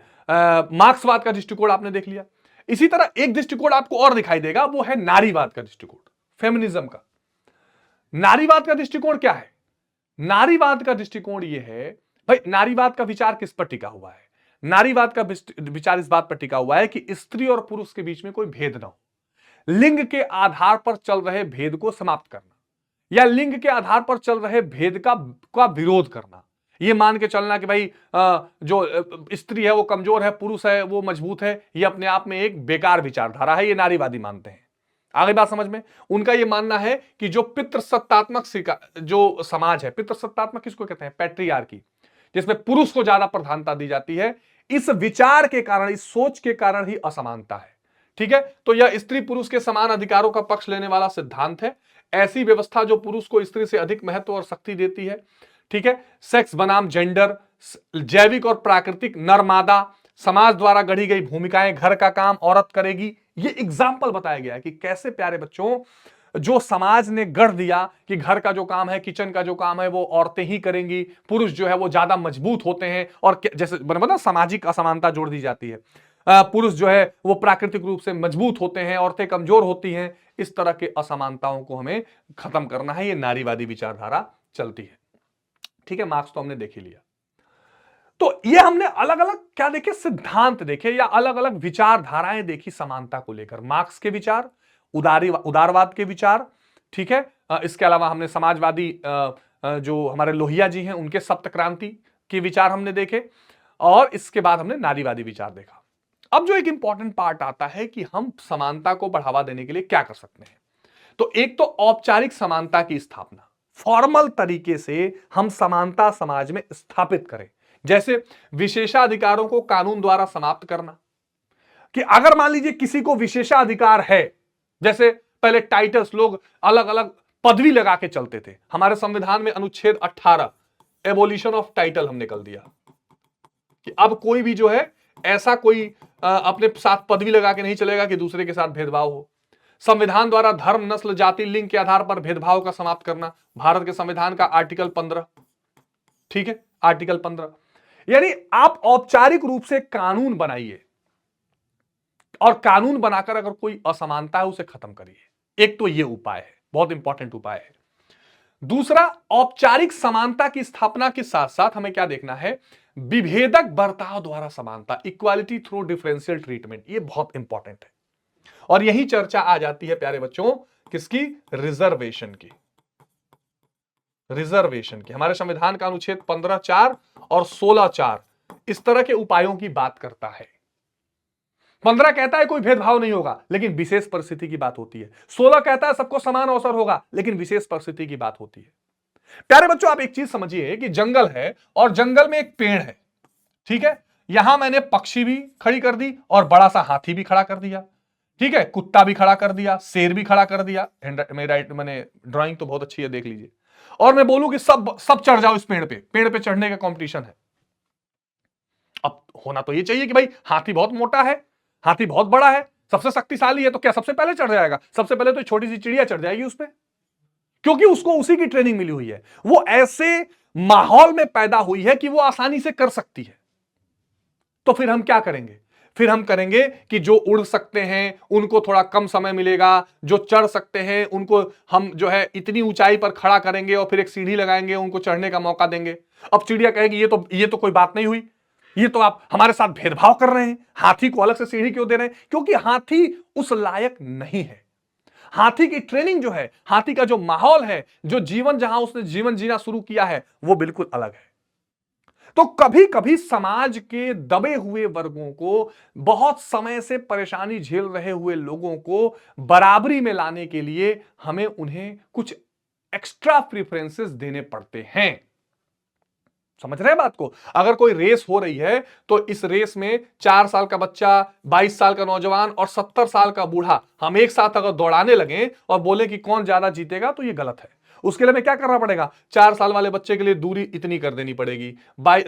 मार्क्सवाद का दृष्टिकोण आपने देख लिया। इसी तरह एक दृष्टिकोण आपको और दिखाई देगा, वो है नारीवाद का दृष्टिकोण, फेमिनिज्म का। नारीवाद का दृष्टिकोण क्या है? नारीवाद का दृष्टिकोण यह है, भाई नारीवाद का विचार किस पर टिका हुआ है? नारीवाद का विचार इस बात पर टिका हुआ है कि स्त्री और पुरुष के बीच में कोई भेद ना हो, लिंग के आधार पर चल रहे भेद को समाप्त करना, या लिंग के आधार पर चल रहे भेद का विरोध करना। ये मान के चलना कि भाई जो स्त्री है वो कमजोर है, पुरुष है वो मजबूत है, ये अपने आप में एक बेकार विचारधारा है, ये नारीवादी मानते हैं। आगे बात समझ में? उनका ये मानना है कि जो पितृसत्तात्मक जो समाज है, पितृसत्तात्मक किसको कहते हैं? पैट्रियार्की, जिसमें पुरुष को ज्यादा प्रधानता दी जाती है, इस विचार के कारण, इस सोच के कारण ही असमानता है। ठीक है, तो यह स्त्री पुरुष के समान अधिकारों का पक्ष लेने वाला सिद्धांत है। ऐसी व्यवस्था जो पुरुष को स्त्री से अधिक महत्व और शक्ति देती है। ठीक है, सेक्स बनाम जेंडर, जैविक और प्राकृतिक नर मादा, समाज द्वारा गढ़ी गई भूमिकाएं, घर का काम औरत करेगी, ये एग्जाम्पल बताया गया है कि कैसे प्यारे बच्चों जो समाज ने गढ़ दिया कि घर का जो काम है, किचन का जो काम है वो औरतें ही करेंगी, पुरुष जो है वो ज्यादा मजबूत होते हैं, और जैसे मतलब सामाजिक असमानता जोड़ दी जाती है, पुरुष जो है वो प्राकृतिक रूप से मजबूत होते हैं, औरतें कमजोर होती हैं। इस तरह के असमानताओं को हमें खत्म करना है, ये नारीवादी विचारधारा चलती है। ठीक है, मार्क्स तो हमने देख ही लिया। तो ये हमने अलग अलग क्या देखे, सिद्धांत देखे या अलग अलग विचारधाराएं देखी समानता को लेकर। मार्क्स के विचार, उदारवाद के विचार, ठीक है, इसके अलावा हमने समाजवादी जो हमारे लोहिया जी हैं उनके सप्त क्रांति के विचार हमने देखे, और इसके बाद हमने नारीवादी विचार देखा। अब जो एक इंपॉर्टेंट पार्ट आता है कि हम समानता को बढ़ावा देने के लिए क्या कर सकते हैं। तो एक तो औपचारिक समानता की स्थापना, फॉर्मल तरीके से हम समानता समाज में स्थापित करें, जैसे विशेषाधिकारों को कानून द्वारा समाप्त करना, कि अगर मान लीजिए किसी को विशेषाधिकार है, जैसे पहले टाइटल्स, लोग अलग अलग पदवी लगा के चलते थे, हमारे संविधान में अनुच्छेद 18 एबोलिशन ऑफ टाइटल हमने कर दिया कि अब कोई भी जो है ऐसा कोई अपने साथ पदवी लगा के नहीं चलेगा कि दूसरे के साथ भेदभाव हो। संविधान द्वारा धर्म, नस्ल, जाति, लिंग के आधार पर भेदभाव का समाप्त करना, भारत के संविधान का आर्टिकल 15। ठीक है, आर्टिकल 15। यानी आप औपचारिक रूप से कानून बनाइए और कानून बनाकर अगर कोई असमानता है उसे खत्म करिए। एक तो यह उपाय है, बहुत इंपॉर्टेंट उपाय है। दूसरा, औपचारिक समानता की स्थापना के साथ साथ हमें क्या देखना है, विभेदक बर्ताव द्वारा समानता, इक्वालिटी थ्रू डिफरेंशियल ट्रीटमेंट, ये बहुत इंपॉर्टेंट है। और यही चर्चा आ जाती है प्यारे बच्चों किसकी, रिजर्वेशन की। रिजर्वेशन की हमारे संविधान का अनुच्छेद 15(4) और 16(4) इस तरह के उपायों की बात करता है। 15 कहता है कोई भेदभाव नहीं होगा, लेकिन विशेष परिस्थिति की बात होती है। 16 कहता है सबको समान अवसर होगा, लेकिन विशेष परिस्थिति की बात होती है। प्यारे बच्चों, आप एक चीज समझिए कि जंगल है और जंगल में एक पेड़ है, ठीक है। यहां मैंने पक्षी भी खड़ी कर दी और बड़ा सा हाथी भी खड़ा कर दिया, ठीक है, कुत्ता भी खड़ा कर दिया, शेर भी खड़ा कर दिया। मैंने ड्राइंग तो बहुत अच्छी है, देख लीजिए। और मैं बोलूं कि सब सब चढ़ जाओ इस पेड़ पे चढ़ने का कंपटीशन है। अब होना तो ये चाहिए कि भाई हाथी बहुत मोटा है, हाथी बहुत बड़ा है, सबसे शक्तिशाली है, तो क्या सबसे पहले चढ़ जाएगा? सबसे पहले तो छोटी सी चिड़िया चढ़ जाएगी उस पर, क्योंकि उसको उसी की ट्रेनिंग मिली हुई है, वो ऐसे माहौल में पैदा हुई है कि वो आसानी से कर सकती है। तो फिर हम क्या करेंगे? फिर हम करेंगे कि जो उड़ सकते हैं उनको थोड़ा कम समय मिलेगा, जो चढ़ सकते हैं उनको हम जो है इतनी ऊंचाई पर खड़ा करेंगे और फिर एक सीढ़ी लगाएंगे, उनको चढ़ने का मौका देंगे। अब चिड़िया कहेगी ये तो कोई बात नहीं हुई, ये तो आप हमारे साथ भेदभाव कर रहे हैं, हाथी को अलग से सीढ़ी क्यों दे रहे हैं? क्योंकि हाथी उस लायक नहीं है। हाथी की ट्रेनिंग जो है, हाथी का जो माहौल है, जो जीवन जहां उसने जीवन जीना शुरू किया है, वो बिल्कुल अलग है। तो कभी कभी समाज के दबे हुए वर्गों को, बहुत समय से परेशानी झेल रहे हुए लोगों को बराबरी में लाने के लिए हमें उन्हें कुछ एक्स्ट्रा प्रेफरेंसेस देने पड़ते हैं। समझ रहे हैं बात को? अगर कोई रेस हो रही है तो इस रेस में 4 साल का बच्चा, 22 साल का नौजवान और 70 साल का बूढ़ा हम एक साथ अगर दौड़ाने लगे और बोले कि कौन ज्यादा जीतेगा, तो यह गलत है। उसके लिए हमें क्या करना पड़ेगा? 4 साल वाले बच्चे के लिए दूरी इतनी कर देनी पड़ेगी,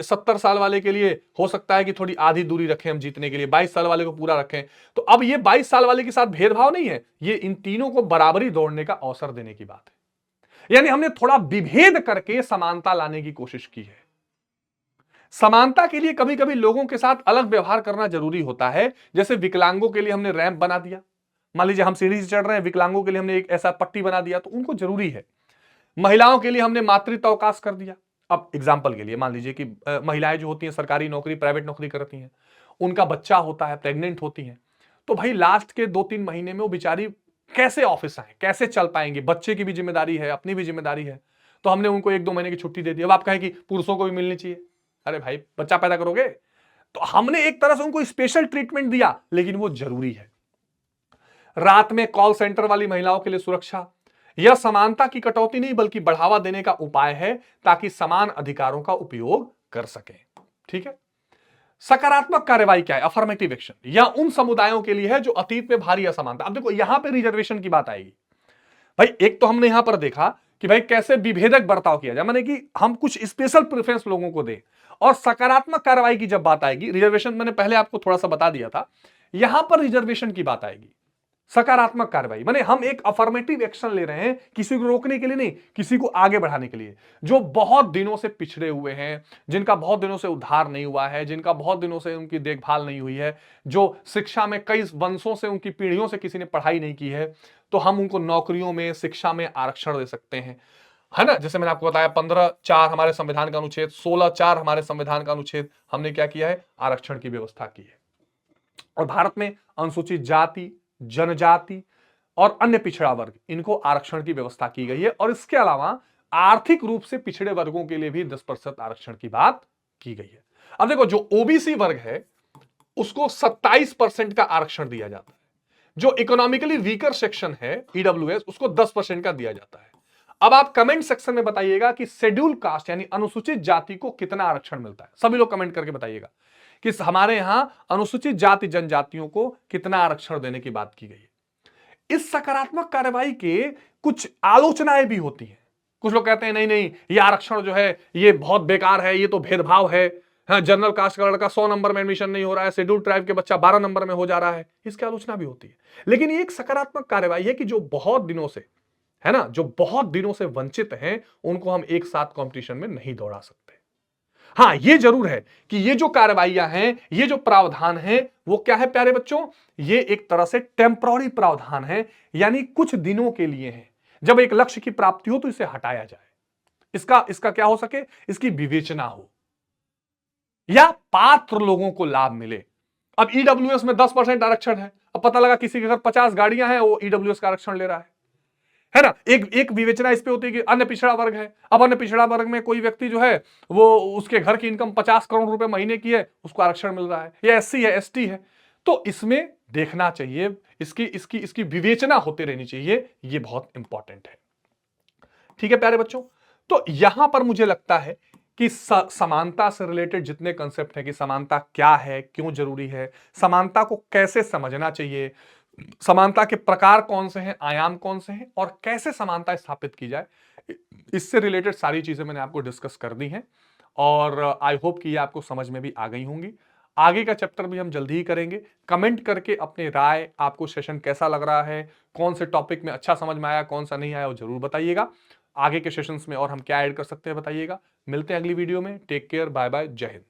70 साल वाले के लिए हो सकता है कि थोड़ी आधी दूरी रखें हम जीतने के लिए, 22 साल वाले को पूरा रखें। तो अब ये 22 साल वाले के साथ भेदभाव नहीं है, ये इन तीनों को बराबरी दौड़ने का अवसर देने की बात है। यानी हमने थोड़ा विभेद करके समानता लाने की कोशिश की है। समानता के लिए कभी कभी लोगों के साथ अलग व्यवहार करना जरूरी होता है। जैसे विकलांगों के लिए हमने रैंप बना दिया, मान लीजिए हम सीढ़ी से चढ़ रहे हैं, विकलांगों के लिए हमने एक ऐसा पट्टी बना दिया, तो उनको जरूरी है। महिलाओं के लिए हमने मातृत्व अवकाश कर दिया। अब एग्जाम्पल के लिए मान लीजिए कि महिलाएं जो होती हैं सरकारी नौकरी, प्राइवेट नौकरी करती हैं, उनका बच्चा होता है, प्रेग्नेंट होती हैं, तो भाई लास्ट के 2-3 महीने में वो बेचारी कैसे ऑफिस आए, कैसे चल पाएंगे? बच्चे की भी जिम्मेदारी है, अपनी भी जिम्मेदारी है। तो हमने उनको 1-2 महीने की छुट्टी दे दी। अब आप कहें कि पुरुषों को भी मिलनी चाहिए, अरे भाई बच्चा पैदा करोगे, तो हमने एक तरह से उनको स्पेशल ट्रीटमेंट दिया, लेकिन वो जरूरी है। रात में कॉल सेंटर वाली महिलाओं के लिए सुरक्षा, यह समानता की कटौती नहीं बल्कि बढ़ावा देने का उपाय है, ताकि समान अधिकारों का उपयोग कर सकें। ठीक है। सकारात्मक कार्रवाई क्या है? अफर्मेटिव एक्शन, यह उन समुदायों के लिए है जो अतीत में भारी असमानता। अब देखो यहां पे रिजर्वेशन की बात आएगी। भाई एक तो हमने यहां पर देखा कि भाई कैसे विभेदक बर्ताव किया जाए, माने कि हम कुछ स्पेशल प्रेफरेंस लोगों को दें। और सकारात्मक कार्रवाई की जब बात आएगी, रिजर्वेशन मैंने पहले आपको थोड़ा सा बता दिया था, यहां पर रिजर्वेशन की बात आएगी। सकारात्मक कार्रवाई माने हम एक अफर्मेटिव एक्शन ले रहे हैं, किसी को रोकने के लिए नहीं, किसी को आगे बढ़ाने के लिए। जो बहुत दिनों से पिछड़े हुए हैं, जिनका बहुत दिनों से उद्धार नहीं हुआ है, जिनका बहुत दिनों से उनकी देखभाल नहीं हुई है, जो शिक्षा में कई वंशों से, उनकी पीढ़ियों से किसी ने पढ़ाई नहीं की है, तो हम उनको नौकरियों में, शिक्षा में आरक्षण दे सकते हैं, है ना। जैसे मैंने आपको बताया 15(4) हमारे संविधान का अनुच्छेद, 16(4) हमारे संविधान का अनुच्छेद, हमने क्या किया है? आरक्षण की व्यवस्था की है। और भारत में अनुसूचित जाति, जनजाति और अन्य पिछड़ा वर्ग, इनको आरक्षण की व्यवस्था की गई है। और इसके अलावा आर्थिक रूप से पिछड़े वर्गों के लिए भी 10% आरक्षण की बात की गई है। अब देखो जो ओबीसी वर्ग है उसको 27% का आरक्षण दिया जाता है। जो इकोनॉमिकली वीकर सेक्शन है, ईडब्ल्यूएस, उसको 10% का दिया जाता है। अब आप कमेंट सेक्शन में बताइएगा कि शेड्यूल कास्ट यानी अनुसूचित जाति को कितना आरक्षण मिलता है। सभी लोग कमेंट करके बताइएगा कि हमारे यहां अनुसूचित जाति जनजातियों को कितना आरक्षण देने की बात की गई है। इस सकारात्मक कार्रवाई के कुछ आलोचनाएं भी होती हैं। कुछ लोग कहते हैं नहीं नहीं, ये आरक्षण जो है ये बहुत बेकार है, ये तो भेदभाव है। हाँ, जनरल कास्ट का लड़का 100 नंबर में एडमिशन नहीं हो रहा है, शेड्यूल ट्राइब के बच्चा 12 नंबर में हो जा रहा है, इसकी आलोचना भी होती है। लेकिन ये एक सकारात्मक कार्रवाई है कि जो बहुत दिनों से, है ना, जो बहुत दिनों से वंचित हैं, उनको हम एक साथ कंपटीशन में नहीं दौड़ा सकते। हाँ, ये जरूर है कि ये जो कार्रवाइयां हैं, ये जो प्रावधान हैं, वो क्या है प्यारे बच्चों, ये एक तरह से टेम्पररी प्रावधान है, यानी कुछ दिनों के लिए है। जब एक लक्ष्य की प्राप्ति हो तो इसे हटाया जाए, इसका इसका क्या हो सके, इसकी विवेचना हो या पात्र लोगों को लाभ मिले। अब ईडब्ल्यूएस में 10% आरक्षण है, अब पता लगा किसी के घर 50 गाड़ियां हैं, वो ईडब्ल्यूएस का आरक्षण ले रहा है ना। एक एक विवेचना इस पे होती है कि अन्य पिछड़ा वर्ग है। अब अन्य पिछड़ा वर्ग में कोई व्यक्ति जो है वो, उसके घर की इनकम 50 करोड़ रुपए महीने की है, उसको आरक्षण मिल रहा है, या एससी है, एसटी है, तो इसमें देखना चाहिए, इसकी इसकी इसकी विवेचना होती रहनी चाहिए, ये बहुत इंपॉर्टेंट है। ठीक है प्यारे बच्चों, तो यहां पर मुझे लगता है कि समानता से रिलेटेड जितने कंसेप्ट है कि समानता क्या है, क्यों जरूरी है, समानता को कैसे समझना चाहिए, समानता के प्रकार कौन से हैं, आयाम कौन से हैं, और कैसे समानता स्थापित की जाए, इससे रिलेटेड सारी चीजें मैंने आपको डिस्कस कर दी हैं, और आई होप कि ये आपको समझ में भी आ गई होंगी। आगे का चैप्टर भी हम जल्दी ही करेंगे। कमेंट करके अपनी राय, आपको सेशन कैसा लग रहा है, कौन से टॉपिक में अच्छा समझ में आया, कौन सा नहीं आया, वो जरूर बताइएगा। आगे के सेशंस में और हम क्या ऐड कर सकते हैं बताइएगा। मिलते हैं अगली वीडियो में। टेक केयर, बाय बाय, जय हिंद।